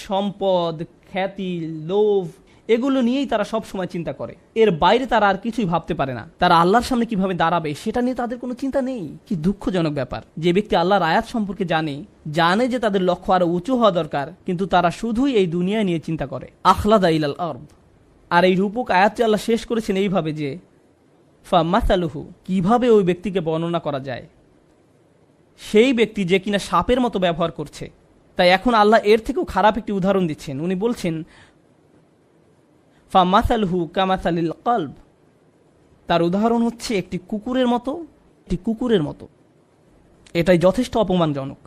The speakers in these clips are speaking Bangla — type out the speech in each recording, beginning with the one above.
সম্পদ, খ্যাতি, লোভ, এগুলো নিয়েই তারা সব সময় চিন্তা করে। এর বাইরে তারা আর কিছুই ভাবতে পারে না। তারা আল্লাহর সামনে কিভাবে দাঁড়াবে সেটা নিয়ে তাদের কোনো চিন্তা নেই। কি দুঃখজনক ব্যাপার। যে ব্যক্তি আল্লাহর আয়াত সম্পর্কে জানে যে তাদের লক্ষ্য আরো উঁচু হওয়া দরকার, কিন্তু তারা শুধুই এই দুনিয়া নিয়ে চিন্তা করে। আখলাদা ইলাল আরদ। আর এই রূপক আয়াতটি আল্লাহ শেষ করেছেন এইভাবে যে ফামাসালুহু, কিভাবে ওই ব্যক্তিকে বর্ণনা করা যায়, সেই ব্যক্তি যে কিনা সাপের মতো ব্যবহার করছে। তাই এখন আল্লাহ এর থেকেও খারাপ একটি উদাহরণ দিচ্ছেন। উনি বলছেন ফামাসালুহু কামাসালিল কলব, তার উদাহরণ হচ্ছে একটি কুকুরের মতো। এটাই যথেষ্ট অপমানজনক।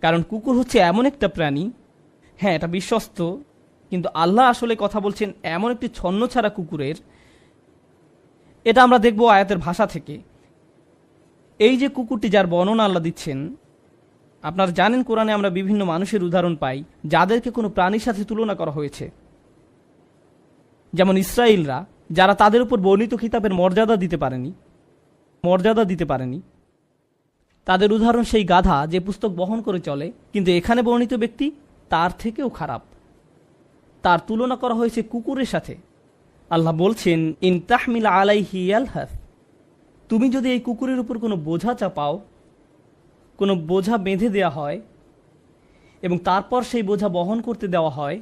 কারণ কুকুর হচ্ছে এমন একটা প্রাণী, হ্যাঁ এটা বিশ্বস্ত, কিন্তু আল্লাহ আসলে কথা বলছেন এমন একটি ছন্নছাড়া কুকুরের। এটা আমরা দেখব আয়াতের ভাষা থেকে। এই যে কুকুরটি যার বর্ণনা আল্লাহ দিচ্ছেন, আপনারা জানেন কোরআনে আমরা বিভিন্ন মানুষের উদাহরণ পাই যাদেরকে কোনো প্রাণীর সাথে তুলনা করা হয়েছে। যেমন ইসরায়েলরা, যারা তাদের উপর বর্ণিত কিতাবের মর্যাদা দিতে পারেনি, তাদের উদাহরণ সেই গাধা যে পুস্তক বহন করে চলে, কিন্তু এখানে বর্ণিত ব্যক্তি তার থেকেও খারাপ। তার তুলনা করা হয়েছে কুকুরের সাথে। আল্লাহ বলছেন ইন তাহমিল আলাইহি ইয়ালহাস, তুমি যদি এই কুকুরের উপর কোনো বোঝা চাপাও, কোনো বোঝা বেঁধে দেওয়া হয় এবং তারপর সেই বোঝা বহন করতে দেওয়া হয়,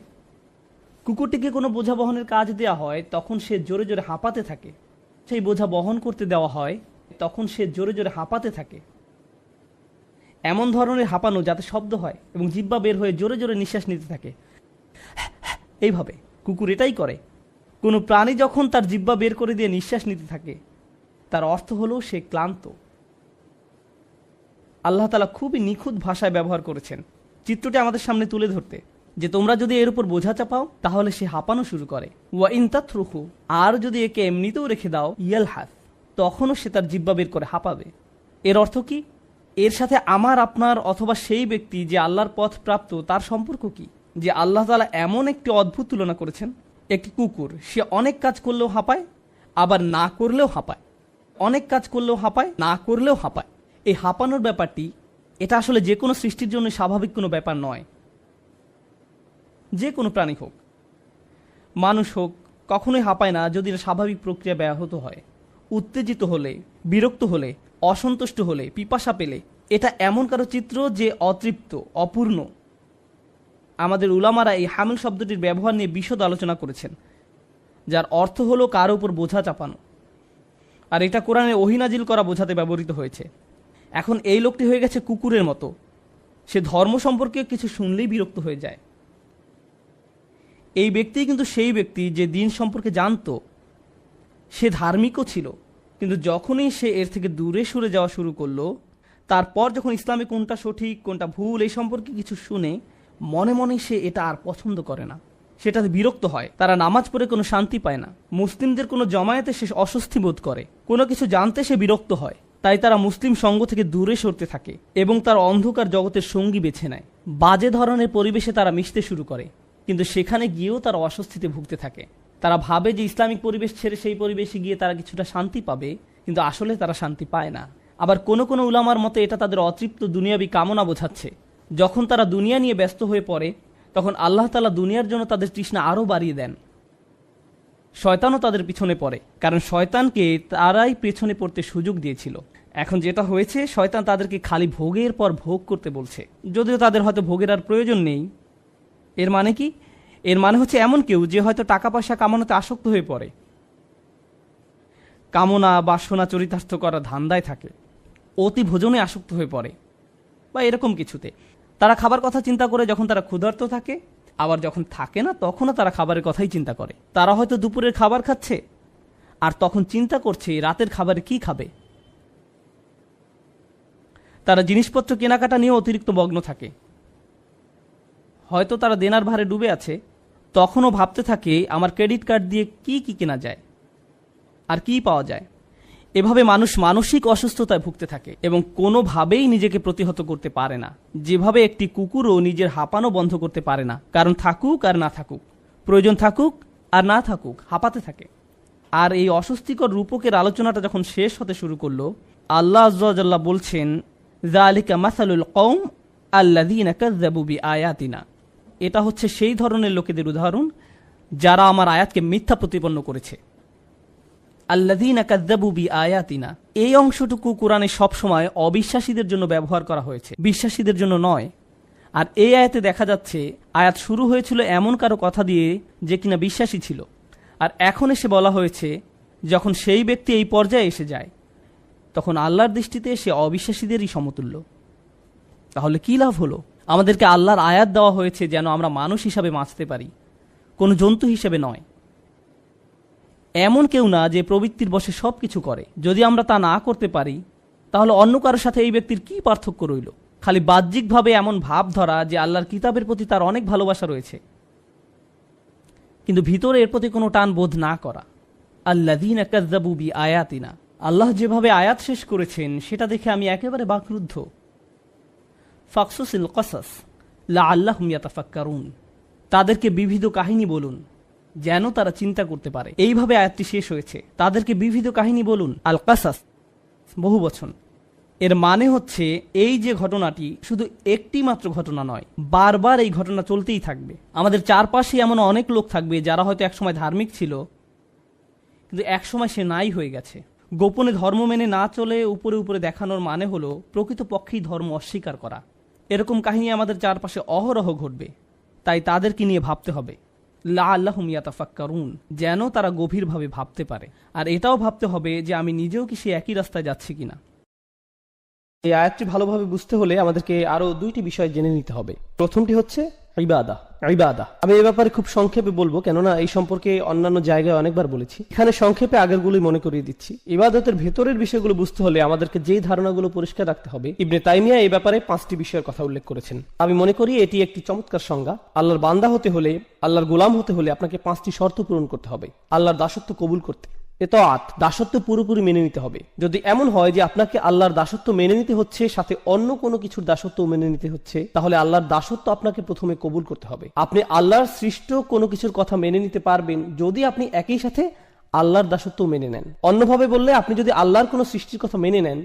কুকুরটিকে কোনো বোঝা বহনের কাজ দেওয়া হয়, তখন সে জোরে জোরে হাঁপাতে থাকে। সেই বোঝা বহন করতে দেওয়া হয়, তখন সে জোরে জোরে হাঁপাতে থাকে। এমন ধরনের হাঁপানো যাতে শব্দ হয় এবং জিহ্বা বের হয়ে জোরে জোরে নিঃশ্বাস নিতে থাকে। এইভাবে কুকুর এটাই করে। কোনো প্রাণী যখন তার জিহ্বা বের করে দিয়ে নিঃশ্বাস নিতে থাকে, তার অর্থ হলো সে ক্লান্ত। আল্লাহ তাআলা খুবই নিখুঁত ভাষায় ব্যবহার করেছেন চিত্রটি আমাদের সামনে তুলে ধরতে, যে তোমরা যদি এর উপর বোঝা চাপাও তাহলে সে হাঁপানো শুরু করে। ওয়া ইন তাতরুহু, আর যদি একে এমনিতেও রেখে দাও, ইয়ালহাস, তখনও সে তার জিহ্বা বের করে হাঁপাবে। এর অর্থ কি? এর সাথে আমার, আপনার অথবা সেই ব্যক্তি যে আল্লাহর পথ প্রাপ্ত তার সম্পর্ক কি? যে আল্লাহ তাআলা এমন একটি অদ্ভুত তুলনা করেছেন। একটি কুকুর, সে অনেক কাজ করলেও হাঁপায়, আবার না করলেও হাঁপায়। অনেক কাজ করলেও হাঁপায়, না করলেও হাঁপায়। এই হাঁপানোর ব্যাপারটি, এটা আসলে যে কোনো সৃষ্টির জন্য স্বাভাবিক কোনো ব্যাপার নয়। যে কোনো প্রাণী হোক, মানুষ হোক, কখনোই হাঁপায় না যদি স্বাভাবিক প্রক্রিয়া ব্যাহত হয়। উত্তেজিত হলে, বিরক্ত হলে, অসন্তুষ্ট হলে, পিপাসা পেলে, এটা এমন কারো চিত্র যে অতৃপ্ত, অপূর্ণ। আমাদের উলামারা এই হামিল শব্দটির ব্যবহার নিয়ে বিশদ আলোচনা করেছেন, যার অর্থ হলো কারো উপর বোঝা চাপানো। আর এটা কোরআনে ওহী নাজিল করা বোঝাতে ব্যবহৃত হয়েছে। এখন এই লোকটি হয়ে গেছে কুকুরের মতো। সে ধর্ম সম্পর্কে কিছু শুনলেই বিরক্ত হয়ে যায়। এই ব্যক্তি কিন্তু সেই ব্যক্তি যে দিন সম্পর্কে জানত, সে ধার্মিকও ছিল, কিন্তু যখনই সে এর থেকে দূরে সরে যাওয়া শুরু করলো, তারপর যখন ইসলামে কোনটা সঠিক কোনটা ভুল এই সম্পর্কে কিছু শুনে, মনে মনে সে এটা আর পছন্দ করে না, সেটাতে বিরক্ত হয়। তারা নামাজ পড়ে কোনো শান্তি পায় না, মুসলিমদের কোনো জমায়েতে সে অস্বস্তি বোধ করে, কোনো কিছু জানতে সে বিরক্ত হয়। তাই তারা মুসলিম সঙ্গ থেকে দূরে সরতে থাকে এবং তার অন্ধকার জগতের সঙ্গী বেছে নেয়। বাজে ধরনের পরিবেশে তারা মিশতে শুরু করে, কিন্তু সেখানে গিয়েও তারা অস্বস্তিতে ভুগতে থাকে। তারা ভাবে যে ইসলামিক পরিবেশ ছেড়ে সেই পরিবেশে গিয়ে তারা কিছুটা শান্তি পাবে, কিন্তু আসলে তারা শান্তি পায় না। আবার কোনো কোনো উলামার মতে এটা তাদের অতৃপ্ত দুনিয়াবি কামনা বোঝাচ্ছে। যখন তারা দুনিয়া নিয়ে ব্যস্ত হয়ে পড়ে, তখন আল্লাহ তাআলা দুনিয়ার জন্য তাদের তৃষ্ণা আরও বাড়িয়ে দেন। শয়তানও তাদের পিছনে পড়ে, কারণ শয়তানকে তারাই পেছনে পড়তে সুযোগ দিয়েছিল। এখন যেটা হয়েছে, শয়তান তাদেরকে খালি ভোগের পর ভোগ করতে বলছে, যদিও তাদের হয়তো ভোগের আর প্রয়োজন নেই। এর মানে কি? এর মানে হচ্ছে এমন কেউ যে হয়তো টাকা পয়সা কামানোতে আসক্ত হয়ে পড়ে, কামনা বাসনা চরিতার্থ করার ধান্দায় থাকে, অতি ভোজনে আসক্ত হয়ে পড়ে, বা এরকম কিছুতে। তারা খাবার কথা চিন্তা করে যখন তারা ক্ষুধার্ত থাকে, আবার যখন থাকে না তখনও তারা খাবারের কথাই চিন্তা করে। তারা হয়তো দুপুরের খাবার খাচ্ছে আর তখন চিন্তা করছে রাতের খাবারে কি খাবে। তারা জিনিসপত্র কেনাকাটা নিয়ে অতিরিক্ত মগ্ন থাকে। হয়তো তারা দেনার ভারে ডুবে আছে, তখনও ভাবতে থাকে আমার ক্রেডিট কার্ড দিয়ে কি কি কেনা যায় আর কি পাওয়া যায়। এভাবে মানুষ মানসিক অসুস্থতায় ভুগতে থাকে এবং কোনোভাবেই নিজেকে প্রতিহত করতে পারে না। যেভাবে একটি কুকুরও নিজের হাঁপানো বন্ধ করতে পারে না, কারণ থাকুক আর না থাকুক, প্রয়োজন থাকুক আর না থাকুক, হাঁপাতে থাকে। আর এই অস্বস্তিকর রূপকের আলোচনাটা যখন শেষ হতে শুরু করলো, আল্লাহ আযজা ওয়া জাল্লা বলছেন, যালিকা মাসালুল কওম আল্লাযীনা কাযযাবু বিআয়াতিনা। এটা হচ্ছে সেই ধরনের লোকেদের উদাহরণ যারা আমার আয়াতকে মিথ্যা প্রতিপন্ন করেছে। আল্লাযীনা কাযযাবু বিআয়াতিনা, এই অংশটুকু কোরআনে সবসময় অবিশ্বাসীদের জন্য ব্যবহার করা হয়েছে, বিশ্বাসীদের জন্য নয়। আর এই আয়াতে দেখা যাচ্ছে আয়াত শুরু হয়েছিল এমন কারো কথা দিয়ে যে কিনা বিশ্বাসী ছিল, আর এখন এসে বলা হয়েছে যখন সেই ব্যক্তি এই পর্যায়ে এসে যায় তখন আল্লাহর দৃষ্টিতে সে অবিশ্বাসীদেরই সমতুল্য। তাহলে কি লাভ হলো? আমাদেরকে আল্লাহর আয়াত দেওয়া হয়েছে যেন আমরা মানুষ হিসাবে বাঁচতে পারি, কোনো জন্তু হিসেবে নয়। এমন কেউ না যে প্রবৃত্তির বশে সব কিছু করে। যদি আমরা তা না করতে পারি তাহলে অন্য কারোর সাথে এই ব্যক্তির কি পার্থক্য রইল? খালি বাহ্যিকভাবে এমন ভাব ধরা যে আল্লাহর কিতাবের প্রতি তার অনেক ভালোবাসা রয়েছে, কিন্তু ভিতরে এর প্রতি কোনো টান বোধ না করা। আল্লাযীনা কাযযাবু বিআয়াতিনা, আল্লাহ যেভাবে আয়াত শেষ করেছেন সেটা দেখে আমি একেবারে বাকরুদ্ধ। ফাকসুসিল কসাস লাআল্লাহুম ইয়াতাফাক্কারুন, তাদেরকে বিবিধ কাহিনী বলুন যেন তারা চিন্তা করতে পারে। এইভাবে আয়াতটি শেষ হয়েছে, তাদেরকে বিবিধ কাহিনী বলুন। আল কাসাস বহুবচন, এর মানে হচ্ছে এই যে ঘটনাটি শুধু একটি মাত্র ঘটনা নয়, বারবার এই ঘটনা চলতেই থাকবে। আমাদের চারপাশে এমন অনেক লোক থাকবে যারা হয়তো একসময় ধার্মিক ছিল কিন্তু একসময় সে নাই হয়ে গেছে। গোপনে ধর্ম মেনে না চলে উপরে উপরে দেখানোর মানে হলো প্রকৃতপক্ষেই ধর্ম অস্বীকার করা। এরকম কাহিনী আমাদের চারপাশে অহরহ ঘটবে, তাই তাদেরকে নিয়ে ভাবতে হবে। লাআল্লাহুম ইয়াতাফাক্কারুন, যেন তারা গভীরভাবে ভাবতে পারে। আর এটাও ভাবতে হবে যে আমি নিজেও কি সে একই রাস্তায় যাচ্ছি কিনা। এই আয়াতটি ভালোভাবে বুঝতে হলে আমাদেরকে আরো দুইটি বিষয় জেনে নিতে হবে। প্রথমটি হচ্ছে ইবাদা। আমি এই ব্যাপারে খুব সংক্ষেপে বলবো, কেননা এই সম্পর্কে অন্যান্য জায়গায় অনেকবার বলেছি। এখানে সংক্ষেপে আগেরগুলোই মনে করিয়ে দিচ্ছি। ইবাদতের ভেতরের বিষয়গুলো বুঝতে হলে আমাদেরকে যেই ধারণাগুলো পরিষ্কার রাখতে হবে, ইবনে তাইমিয়া এই ব্যাপারে 5টি বিষয়ের কথা উল্লেখ করেছেন। আমি মনে করি এটি একটি চমৎকার সংজ্ঞা। আল্লাহর বান্দা হতে হলে, আল্লাহর গোলাম হতে হলে আপনাকে 5টি শর্ত পূরণ করতে হবে আল্লাহর দাসত্ব কবুল করতে। এতাআত, দাসত্ব পুরোপুরি মেনে নিতে হবে। যদি এমন হয় যে আপনাকে আল্লাহর দাসত্ব মেনে নিতে হচ্ছে সাথে অন্য কোনো কিছুর দাসত্ব মেনে নিতে হচ্ছে, তাহলে আল্লাহর দাসত্ব আপনাকে প্রথমে কবুল করতে হবে। আপনি আল্লাহর সৃষ্ট কোনো কিছুর কথা মেনে নিতে পারবেন যদি আপনি একই সাথে আল্লাহর দাসত্ব মেনে নেন। অন্যভাবে বললে, আপনি যদি আল্লাহর কোনো সৃষ্টির কথা মেনে নেন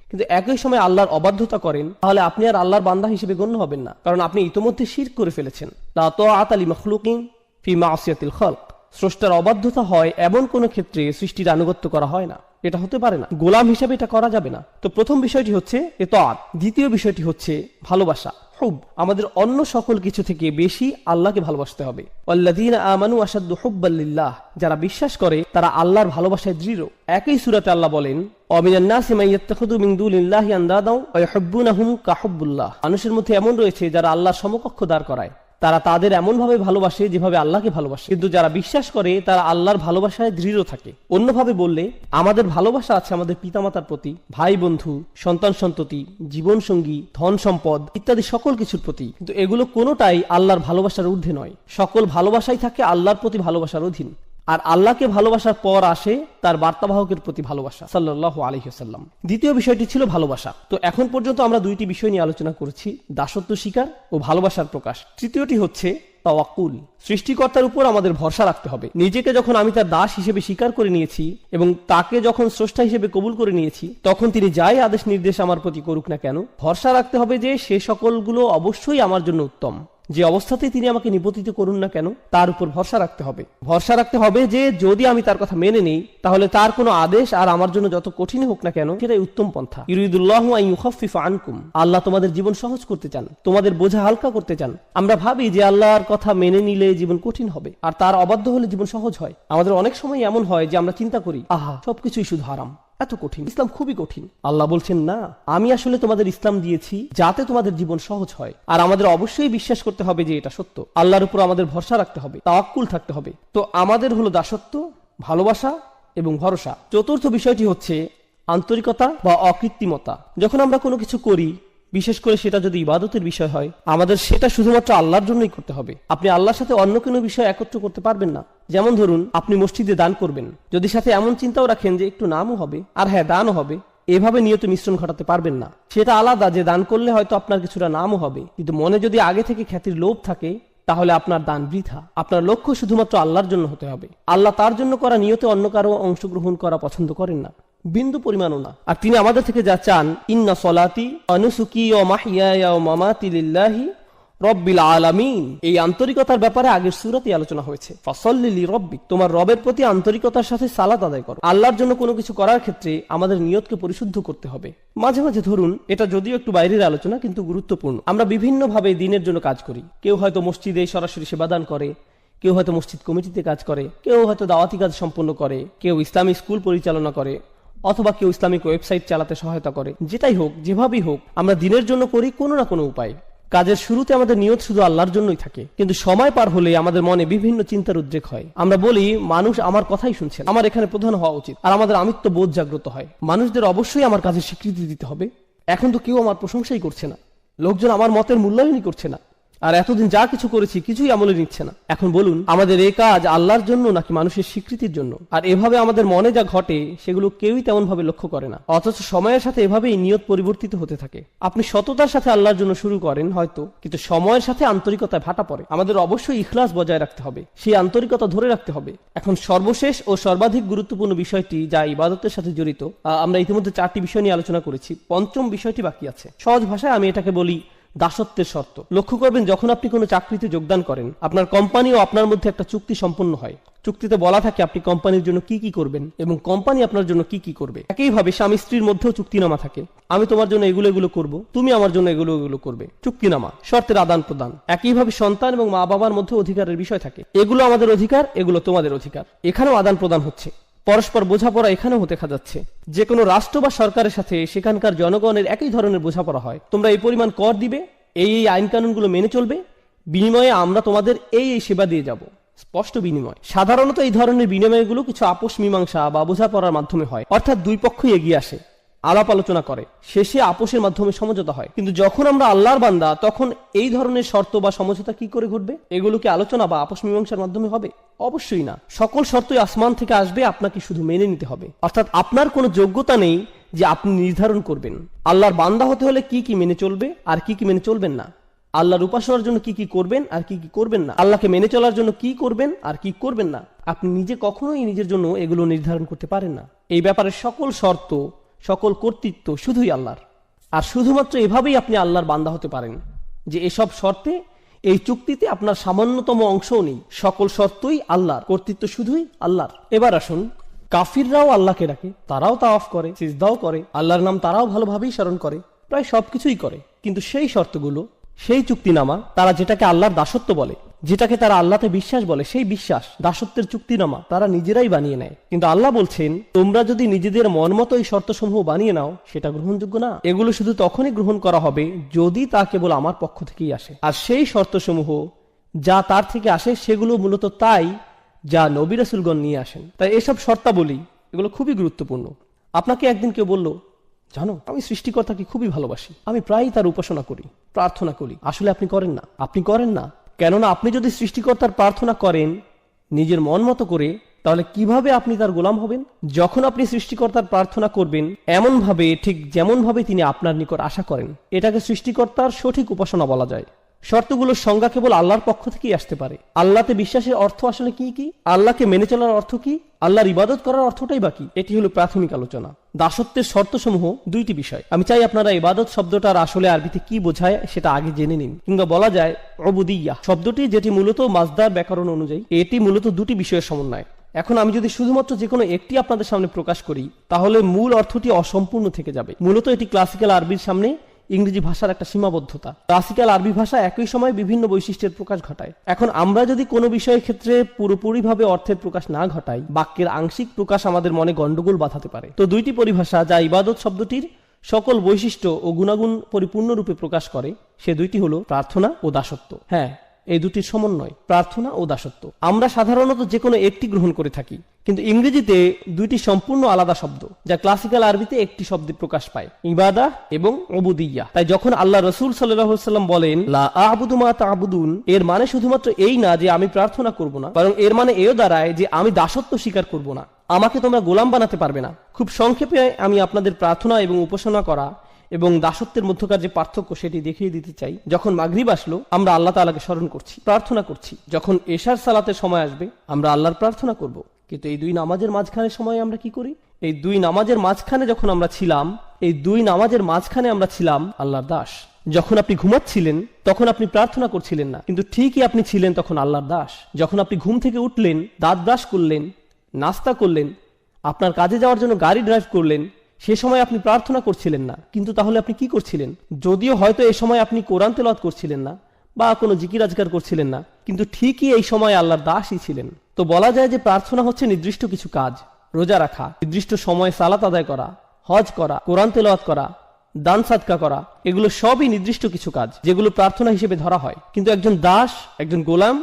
কিন্তু একই সময় আল্লাহর অবাধ্যতা করেন, তাহলে আপনি আর আল্লাহর বান্দা হিসেবে গণ্য হবেন না, কারণ আপনি ইতোমধ্যে শিরক করে ফেলেছেন। লা তাআতা লিমাখলুকিন ফি মাসিয়াতিল খালক, স্রষ্টার অবাধ্যতা হয় এমন কোন ক্ষেত্রে সৃষ্টির আনুগত্য করা হয় না, এটা হতে পারে না। গোলাম হিসাবে এটা করা যাবে না। তো প্রথম বিষয়টি হচ্ছে ইতাআত। দ্বিতীয় বিষয়টি হচ্ছে ভালোবাসা, হুব। আমাদের অন্য সকল কিছু থেকে বেশি আল্লাহকে ভালোবাসতে হবে। ওয়াল্লাযীনা আমানু আশাদ্দু হুব্বাল লিল্লাহ, যারা বিশ্বাস করে তারা আল্লাহর ভালোবাসায় দৃঢ়। একই সূরাতে আল্লাহ বলেন, ওয়ামিনান নাসি মান ইয়াত্তাখিযু মিন দুনিল্লাহি আনদাদা ওয়া ইউহিব্বুনাহুম কাহুব্বুল্লাহ, মানুষের মধ্যে এমন রয়েছে যারা আল্লাহর সমকক্ষ দাঁড় করায়। তারা তাদের এমন ভাবে ভালোবাসে যেভাবে আল্লাহকে ভালোবাসে, কিন্তু যারা বিশ্বাস করে তারা আল্লাহর ভালোবাসায় দৃঢ় থাকে। অন্যভাবে বললে, আমাদের ভালোবাসা আছে আমাদের পিতামাতার প্রতি, ভাই বন্ধু, সন্তান সন্ততি, জীবন সঙ্গী, ধন সম্পদ ইত্যাদি সকল কিছুর প্রতি, কিন্তু এগুলো কোনোটাই আল্লাহর ভালোবাসার ঊর্ধ্বে নয়। সকল ভালোবাসাই থাকে আল্লাহর প্রতি ভালোবাসার অধীন। আর আল্লাহকে ভালোবাসার পর আসে তার বার্তাবাহকের প্রতি ভালোবাসা, সাল্লাল্লাহু আলাইহি ওয়াসাল্লাম। দ্বিতীয় বিষয়টি ছিল ভালোবাসা। তো এখন পর্যন্ত আমরা দুইটি বিষয় নিয়ে আলোচনা করেছি, দাসত্ব স্বীকার ও ভালোবাসার প্রকাশ। তৃতীয়টি হচ্ছে তাওয়াক্কুল, সৃষ্টিকর্তার উপর আমাদের ভরসা রাখতে হবে। নিজেকে যখন আমি তার দাস হিসেবে স্বীকার করে নিয়েছি এবং তাকে যখন স্রষ্টা হিসেবে কবুল করে নিয়েছি, তখন তিনি যাই আদেশ নির্দেশ আমার প্রতি করুক না কেন, ভরসা রাখতে হবে যে সে সকলগুলো অবশ্যই আমার জন্য উত্তম। যে অবস্থাতেই তিনি আমাকে নিপতিত করুন না কেন, তার উপর ভরসা রাখতে হবে। ভরসা রাখতে হবে যে যদি আমি তার কথা মেনে নেই, তাহলে তার কোনো আদেশ আর আমার জন্য যত কঠিন হোক না কেন, সেটাই উত্তম পন্থা। ইউরিদুল্লাহু আন ইউখাফফিফা আনকুম, আল্লাহ তোমাদের জীবন সহজ করতে চান, তোমাদের বোঝা হালকা করতে চান। আমরা ভাবি যে আল্লাহর কথা মেনে নিলে জীবন কঠিন হবে, আর তার অবাধ্য হলে জীবন সহজ হয়। আমাদের অনেক সময় এমন হয় যে আমরা চিন্তা করি, আহা, সবকিছুই শুধু হারাম, এত কঠিন, ইসলাম খুবই কঠিন। আল্লাহ বলছেন, না, আমি আসলে তোমাদের ইসলাম দিয়েছি যাতে তোমাদের জীবন সহজ হয়। আর আমাদের অবশ্যই বিশ্বাস করতে হবে যে এটা সত্য। আল্লাহর উপর আমাদের ভরসা রাখতে হবে, তাওয়াক্কুল থাকতে হবে। তো আমাদের হলো দাসত্ব, ভালোবাসা এবং ভরসা। চতুর্থ বিষয়টি হচ্ছে আন্তরিকতা বা অকৃত্রিমতা। যখন আমরা কোনো কিছু করি, বিশেষ করে সেটা যদি ইবাদতের বিষয় হয়, আমাদের সেটা শুধুমাত্র আল্লাহর জন্যই করতে হবে। আপনি আল্লাহর সাথে অন্য কোনো বিষয় একত্র করতে পারবেন না। যেমন ধরুন, আপনি মসজিদে দান করবেন, যদি সাথে এমন চিন্তাও রাখেন যে একটু নামও হবে আর হ্যাঁ দানও হবে, এভাবে নিয়ত মিশ্রণ ঘটাতে পারবেন না। সেটা আলাদা যে দান করলে হয়তো আপনার কিছুটা নামও হবে, কিন্তু মনে যদি আগে থেকে খ্যাতির লোভ থাকে, তাহলে আপনার দান বৃথা। আপনার লক্ষ্য শুধুমাত্র আল্লাহর জন্য হতে হবে। আল্লাহ তার জন্য করা নিয়তে অন্য কারো অংশগ্রহণ করা পছন্দ করেন না, বিন্দু পরিমাণও না। আর তিনি আমাদের থেকে যা চান, ইন্না সলাতি ওয়া নুসুকি ওয়া মাহইয়ায়া ওয়া মামাতি লিল্লাহি রব্বিল আলামিন, এই আন্তরিকতার ব্যাপারে আগের সূরাতেই আলোচনা হয়েছে। ফাসাল্লি লিরাব্বিক, তোমার রবের প্রতি আন্তরিকতার সাথে সালাত আদায় করো। আল্লাহর জন্য কোনো কিছু করার ক্ষেত্রে আমাদের নিয়তকে পরিশুদ্ধ করতে হবে। মাঝে মাঝে ধরুন, এটা যদিও একটু বাইরের আলোচনা কিন্তু গুরুত্বপূর্ণ, আমরা বিভিন্নভাবে দিনের জন্য কাজ করি। কেউ হয়তো মসজিদে সরাসরি সেবাদান করে, কেউ হয়তো মসজিদ কমিটিতে কাজ করে, কেউ হয়তো দাওয়াতি কাজ সম্পন্ন করে, কেউ ইসলামী স্কুল পরিচালনা করে, অথবা কেউ ইসলামিক ওয়েবসাইট চালাতে সহায়তা করে। যেটাই হোক, যেভাবেই হোক, আমরা দিনের জন্য করি কোনো না কোনো উপায়। কাজের শুরুতে আমাদের নিয়ত শুধু আল্লাহর জন্যই থাকে, কিন্তু সময় পার হলে আমাদের মনে বিভিন্ন চিন্তার উদ্রেক হয়। আমরা বলি, মানুষ আমার কথাই শুনছে, আমার এখানে প্রধান হওয়া উচিত, আর আমাদের আমিত্ব বোধ জাগ্রত হয়। মানুষদের অবশ্যই আমার কাজের স্বীকৃতি দিতে হবে। এখন তো কেউ আমার প্রশংসাই করছে না, লোকজন আমার মতের মূল্যায়নই করছে না, আর এতদিন যা কিছু করেছি কিছুই আমলে নিচ্ছে না। এখন বলুন, আমাদের এই কাজ আল্লাহর জন্য নাকি মানুষের স্বীকৃতির জন্য? আর এভাবে আমাদের মনে যা ঘটে সেগুলো কেউই তেমন ভাবে লক্ষ্য করে না, অথচ সময়ের সাথে এভাবেই নিয়ত পরিবর্তিত হতে থাকে। আপনি সততার সাথে আল্লাহর জন্য শুরু করেন হয়তো, কিন্তু সময়ের সাথে আন্তরিকতায় ভাটা পড়ে। আমাদের অবশ্যই ইখলাস বজায় রাখতে হবে, সেই আন্তরিকতা ধরে রাখতে হবে। এখন সর্বশেষ ও সর্বাধিক গুরুত্বপূর্ণ বিষয়টি, যা ইবাদতের সাথে জড়িত, আমরা ইতিমধ্যে 4টি বিষয় নিয়ে আলোচনা করেছি, পঞ্চম বিষয়টি বাকি আছে। সহজ ভাষায় আমি এটাকে বলি দাসত্বের শর্ত। লক্ষ্য করবেন, যখন আপনি কোনো চাকরিতে যোগদান করেন, আপনার কোম্পানি ও আপনার মধ্যে একটা চুক্তি সম্পন্ন হয়। চুক্তিতে বলা থাকে আপনি কোম্পানির জন্য কি কি করবেন এবং কোম্পানি আপনার জন্য কি কি করবে। একইভাবে স্বামী স্ত্রীর মধ্যেও চুক্তিনামা থাকে, আমি তোমার জন্য এগুলো এগুলো করব, তুমি আমার জন্য এগুলো এগুলো করবে। চুক্তিনামা, শর্তের আদান প্রদান। একইভাবে সন্তান এবং মা বাবার মধ্যে অধিকারের বিষয় থাকে, এগুলো আমাদের অধিকার, এগুলো তোমাদের অধিকার। এখানেও আদান প্রদান হচ্ছে, পরস্পর বোঝাপড়া এখানেও দেখা যাচ্ছে। যে কোনো রাষ্ট্র বা সরকারের সাথে সেখানকার জনগণের একই ধরনের বোঝাপড়া হয়। তোমরা এই পরিমাণ কর দিবে, এই এই আইন কানুনগুলো মেনে চলবে, বিনিময়ে আমরা তোমাদের এই এই সেবা দিয়ে যাব। স্পষ্ট বিনিময়। সাধারণত এই ধরনের বিনিময়গুলো কিছু আপোষ মীমাংসা বা বোঝাপড়ার মাধ্যমে হয়, অর্থাৎ দুই পক্ষই এগিয়ে আসে, আলাপ আলোচনা করে, শেষে আপোষের মাধ্যমে সমঝোতা হয়। কিন্তু যখন আমরা আল্লাহর বান্দা, তখন এই ধরনের শর্ত বা সমঝোতা কি করে ঘটবে? এগুলো কি আলোচনা বা আপোষ মীমাংসার মাধ্যমে হবে? অবশ্যই না। সকল শর্তই আসমান থেকে আসবে, আপনাকে শুধু মেনে নিতে হবে। অর্থাৎ আপনার কোনো যোগ্যতা নেই যে আপনি নির্ধারণ করবেন আল্লাহর বান্দা হতে হলে কি কি মেনে চলবে আর কি কি মেনে চলবেন না, আল্লাহর উপাসনার জন্য কি কি করবেন আর কি কি করবেন না, আল্লাহকে মেনে চলার জন্য কি করবেন আর কি করবেন না। আপনি নিজে কখনোই নিজের জন্য এগুলো নির্ধারণ করতে পারেন না। এই ব্যাপারে সকল শর্ত, সকল কর্তৃত্ব শুধুই আল্লাহর। আর শুধুমাত্র এভাবেই আপনি আল্লাহর বান্দা হতে পারেন যে এসব শর্তে, এই চুক্তিতে আপনার সামান্যতম অংশও নেই। সকল শর্তই আল্লাহর, কর্তৃত্ব শুধুই আল্লাহর। এবার আসুন, কাফিররাও আল্লাহকে ডাকে, তারাও তাওয়াফ করে, সিজদাও করে, আল্লাহর নাম তারাও ভালোভাবেই স্মরণ করে, প্রায় সবকিছুই করে। কিন্তু সেই শর্তগুলো, সেই চুক্তিনামা, তারা যেটাকে আল্লাহর দাসত্ব বলে, যেটাকে তারা আল্লাহতে বিশ্বাস বলে, সেই বিশ্বাস, দাসত্বের চুক্তিনামা তারা নিজেরাই বানিয়ে নেয়। কিন্তু আল্লাহ বলছেন, তোমরা যদি নিজেদের মন মতো এই শর্তসমূহ বানিয়ে নাও, সেটা গ্রহণযোগ্য না। এগুলো শুধু তখনই গ্রহণ করা হবে যদি তা কেবল আমার পক্ষ থেকেই আসে। আর সেই শর্তসমূহ যা তার থেকে আসে, সেগুলো মূলত তাই যা নবী রাসূলগণ নিয়ে আসেন। তাই এসব শর্তাবলী, এগুলো খুবই গুরুত্বপূর্ণ। আপনাকে একদিন কেউ বলল, জানো, আমি সৃষ্টিকর্তাকে খুবই ভালোবাসি, আমি প্রায়ই তার উপাসনা করি, প্রার্থনা করি। আসলে আপনি করেন না। আপনি করেন না, কেননা আপনি যদি সৃষ্টিকর্তার প্রার্থনা করেন নিজের মন মতো করে, তাহলে কিভাবে আপনি তার গোলাম হবেন? যখন আপনি সৃষ্টিকর্তার প্রার্থনা করবেন এমন ভাবে, ঠিক যেমন ভাবে তিনি আপনার নিকট আশা করেন, এটাকে সৃষ্টিকর্তার সঠিক উপাসনা বলা যায়। শর্তগুলোর সংজ্ঞা কেবল আল্লাহর পক্ষ থেকেই আসতে পারে। আল্লাহতে বিশ্বাসের অর্থ আসলে কি কি? আল্লাহকে মেনে চলার অর্থ কি? আল্লাহর ইবাদত করার অর্থটাই বাকি। এটি হলো প্রাথমিক আলোচনা। দাসত্বের শর্তসমূহ দুইটি বিষয়। আমি চাই আপনারা ইবাদত শব্দটার আসলে আরবিতে কি বোঝায় সেটা আগে জেনে নিন। কিংবা বলা যায় উবুদিয়্যাহ শব্দটি, যেটি মূলত মাজদার ব্যাকরণ অনুযায়ী, এটি মূলত দুটি বিষয়ের সমন্বয়। এখন আমি যদি শুধুমাত্র যে কোনো একটি আপনাদের সামনে প্রকাশ করি, তাহলে মূল অর্থটি অসম্পূর্ণ থেকে যাবে। মূলত এটি ক্লাসিক্যাল আরবির সামনে ইংরেজি ভাষার একটা সীমাবদ্ধতা। ক্লাসিক্যাল আরবি ভাষা একই সময় বিভিন্ন বৈশিষ্ট্যের প্রকাশ ঘটায়। এখন আমরা যদি কোনো বিষয়ের ক্ষেত্রে পুরোপুরিভাবে অর্থের প্রকাশ না ঘটাই, বাক্যের আংশিক প্রকাশ আমাদের মনে গন্ডগোল বাঁধাতে পারে। তো দুইটি পরিভাষা যা ইবাদত শব্দটির সকল বৈশিষ্ট্য ও গুণাগুণ পরিপূর্ণরূপে প্রকাশ করে, সে দুইটি হলো প্রার্থনা ও দাসত্ব। হ্যাঁ, এই দুটির সমন্বয়, প্রার্থনা ও দাসত্ব। আমরা সাধারণত যে কোনো একটি গ্রহণ করে থাকি, কিন্তু ইংরেজিতে দুইটি সম্পূর্ণ আলাদা শব্দ, যা ক্লাসিক্যাল আরবিতে একটি শব্দে প্রকাশ পায়, ইবাদাহ এবং উবুদিয়্যাহ। তাই যখন আল্লাহ রাসূল সাল্লাল্লাহু আলাইহি ওয়াসাল্লাম বলেন লা আ'বুদু মা তা'বুদুন, এর মানে শুধুমাত্র এই না যে আমি প্রার্থনা করব না, বরং এর মানে এও দাঁড়ায় যে আমি দাসত্ব স্বীকার করব না, আমাকে তোমরা গোলাম বানাতে পারবে না। খুব সংক্ষেপে আমি আপনাদের প্রার্থনা এবং উপাসনা করা এবং দাসত্বের মধ্যকার যে পার্থক্য সেটি দেখিয়ে দিতে চাই। যখন মাগরিব আসলো, আমরা আল্লাহ তাআলাকে স্মরণ করছি, প্রার্থনা করছি। যখন এশার সালাতের সময় আসবে, আমরা আল্লাহর প্রার্থনা করব। কিন্তু এই দুই নামাজের মাঝখানের সময় আমরা কি করি? এই দুই নামাজের মাঝখানে যখন আমরা ছিলাম, এই দুই নামাজের মাঝখানে আমরা ছিলাম আল্লাহর দাস। যখন আপনি ঘুমাচ্ছিলেন তখন আপনি প্রার্থনা করছিলেন না, কিন্তু ঠিকই আপনি ছিলেন তখন আল্লাহর দাস। যখন আপনি ঘুম থেকে উঠলেন, দাঁত ব্রাশ করলেন, নাস্তা করলেন, আপনার কাজে যাওয়ার জন্য গাড়ি ড্রাইভ করলেন, সে সময় আপনি প্রার্থনা করছিলেন না, কিন্তু তাহলে আপনি কি করছিলেন? যদিও হয়তো এই সময় আপনি কোরআন তেলাওয়াত করছিলেন না বা কোনো জিকির আজকার করছিলেন না, কিন্তু ঠিকই এই সময় আল্লাহর দাসই ছিলেন। তো বলা যায় যে প্রার্থনা হচ্ছে নির্দিষ্ট কিছু কাজ, রোজা রাখা, নির্দিষ্ট সময়ে সালাত আদায় করা, হজ করা, কোরআন তেলাওয়াত করা, দান সাদকা করা, এগুলো সবই নির্দিষ্ট কিছু কাজ যেগুলো প্রার্থনা হিসেবে ধরা হয়। কিন্তু একজন দাস, একজন গোলাম,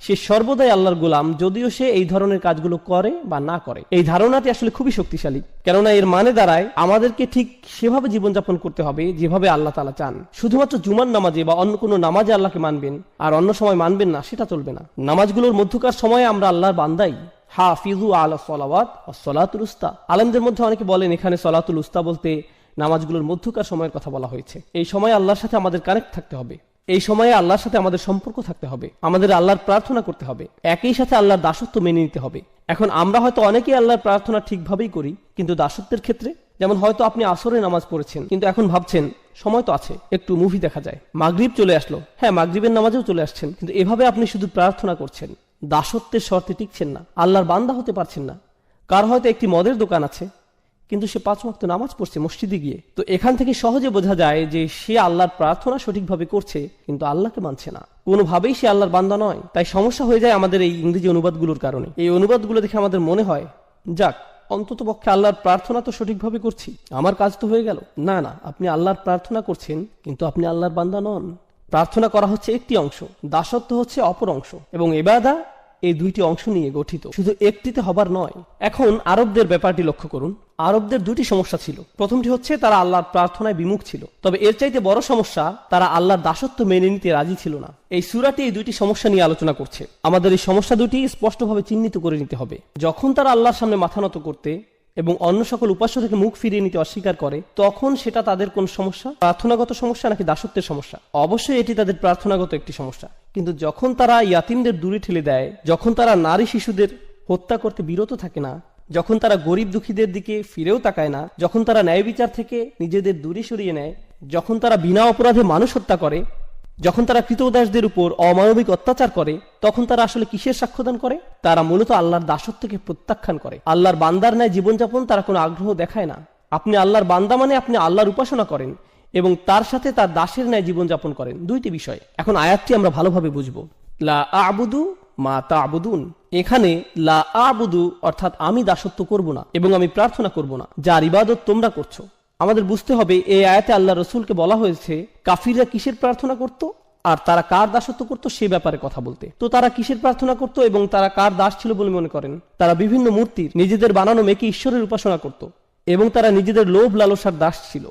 সে সর্বদাই আল্লাহর গোলাম, যদিও সে এই ধরনের কাজগুলো করে বা না করে। এই ধারণাটি আসলে খুবই শক্তিশালী, কেননা এর মানে দাঁড়ায় আমাদেরকে ঠিক সেভাবে জীবনযাপন করতে হবে যেভাবে আল্লাহ তাআলা চান। শুধুমাত্র জুমার নামাজে বা অন্য কোনো নামাজে আল্লাহকে মানবেন আর অন্য সময় মানবেন না, সেটা চলবে না। নামাজগুলোর মধ্যকার সময়ে আমরা আল্লাহর বান্দাই। হাফিজু আলা সলাওয়াত ওয়াস সালাতুল উস্তা। আলেমদের মধ্যে অনেকে বলেন এখানে সলাতুল উস্তা বলতে নামাজগুলোর মধ্যকার সময়ের কথা বলা হয়েছে। এই সময়ে আল্লাহর সাথে আমাদের কানেক্ট থাকতে হবে, এই সময়ে আল্লাহর সাথে আমাদের সম্পর্ক থাকতে হবে, আমাদের আল্লাহর প্রার্থনা করতে হবে, একই সাথে আল্লাহর দাসত্ব মেনে নিতে হবে। এখন আমরা হয়তো অনেকেই আল্লাহর প্রার্থনা ঠিকভাবেই করি, কিন্তু দাসত্বের ক্ষেত্রে, যেমন হয়তো আপনি আসরে নামাজ পড়েছেন, কিন্তু এখন ভাবছেন সময় তো আছে, একটু মুভি দেখা যায়, মাগরিব চলে আসলো, হ্যাঁ মাগরিবের নামাজেও চলে আসছেন, কিন্তু এভাবে আপনি শুধু প্রার্থনা করছেন, দাসত্বের শর্তে টিকছেন না, আল্লাহর বান্দা হতে পারছেন না। কার হয়তো একটি মদের দোকান আছে, কিন্তু সে 5 ওয়াক্ত নামাজ পড়ছে মসজিদে গিয়ে। তো এখান থেকে সহজে বোঝা যায় যে সে আল্লাহর প্রার্থনা সঠিকভাবে করছে, কিন্তু আল্লাহকে মানছে না, কোনোভাবেই সে আল্লাহর বান্দা নয়। তাই সমস্যা হয়ে যায় আমাদের এই ইংরেজি অনুবাদগুলোর কারণে। এই অনুবাদগুলো দেখে আমাদের মনে হয়, যাক অন্তত পক্ষে আল্লাহর প্রার্থনা তো সঠিকভাবে করছি, আমার কাজ তো হয়ে গেল। না না, আপনি আল্লাহর প্রার্থনা করছেন, কিন্তু আপনি আল্লাহর বান্দা নন। প্রার্থনা করা হচ্ছে একটি অংশ, দাসত্ব হচ্ছে অপর অংশ, এবং ইবাদা এই দুইটি অংশ নিয়ে গঠিত, শুধু একটিতে হবার নয়। এখন আরবদের ব্যাপারটি লক্ষ্য করুন। আরবদের দুটি সমস্যা ছিল। প্রথমটি হচ্ছে তারা আল্লাহর প্রার্থনায় বিমুখ ছিল, তবে এর চাইতে বড় সমস্যা, তারা আল্লাহর দাসত্ব মেনে নিতে রাজি ছিল না। এই সূরাটি এই দুইটি সমস্যা নিয়ে আলোচনা করছে। আমাদের এই সমস্যা দুটি স্পষ্টভাবে চিহ্নিত করে নিতে হবে। যখন তারা আল্লাহর সামনে মাথা নত করতে এবং অন্য সকল উপাস্য থেকে মুখ ফিরিয়ে নিতে অস্বীকার করে, তখন সেটা তাদের কোন সমস্যা? প্রার্থনাগত সমস্যা নাকি দাসত্বের সমস্যা? অবশ্যই এটি তাদের প্রার্থনাগত একটি সমস্যা। কিন্তু যখন তারা ইয়াতিমদের দূরে ঠেলে দেয়, যখন তারা নারী শিশুদের হত্যা করতে বিরত থাকে না, যখন তারা গরিব দুঃখীদের দিকে ফিরেও তাকায় না, যখন তারা ন্যায় বিচার থেকে নিজেদের দূরে সরিয়ে নেয়, যখন তারা বিনা অপরাধে মানুষ হত্যা করে, যখন তারা কৃতদাসদের উপর অমানবিক অত্যাচার করে, তখন তারা আসলে কিসের সাক্ষ্যদান করে? তারা মূলত আল্লাহর দাসত্বকে প্রত্যাখ্যান করে। আল্লাহর বান্দার ন্যায় জীবনযাপন তারা কোনো আগ্রহ দেখায় না। আপনি আল্লাহর বান্দা মানে আপনি আল্লাহর উপাসনা করেন এবং তার সাথে তার দাসের ন্যায় জীবনযাপন করেন, দুইটি বিষয়। এখন আয়াতটি আমরা ভালোভাবে বুঝবো। লা আ'বুদু মা তা'বুদুন, এখানে লা আ'বুদু অর্থাৎ আমি দাসত্ব করব না এবং আমি প্রার্থনা করব না, যার ইবাদত তোমরা করছো। আমাদের বুঝতে হবে এই আয়াতে আল্লাহ রসুলকে বলা হয়েছে কাফিররা কিসের প্রার্থনা করত আর তারা কার দাসত্ব করত সে ব্যাপারে কথা বলতে। তো তারা কিসের প্রার্থনা করত এবং তারা কার দাস ছিল বলে মনে করেন? তারা বিভিন্ন মূর্তির, নিজেদের বানানো মেয়েকে ঈশ্বরের উপাসনা করত এবং তারা নিজেদের লোভ লালসার দাস ছিল।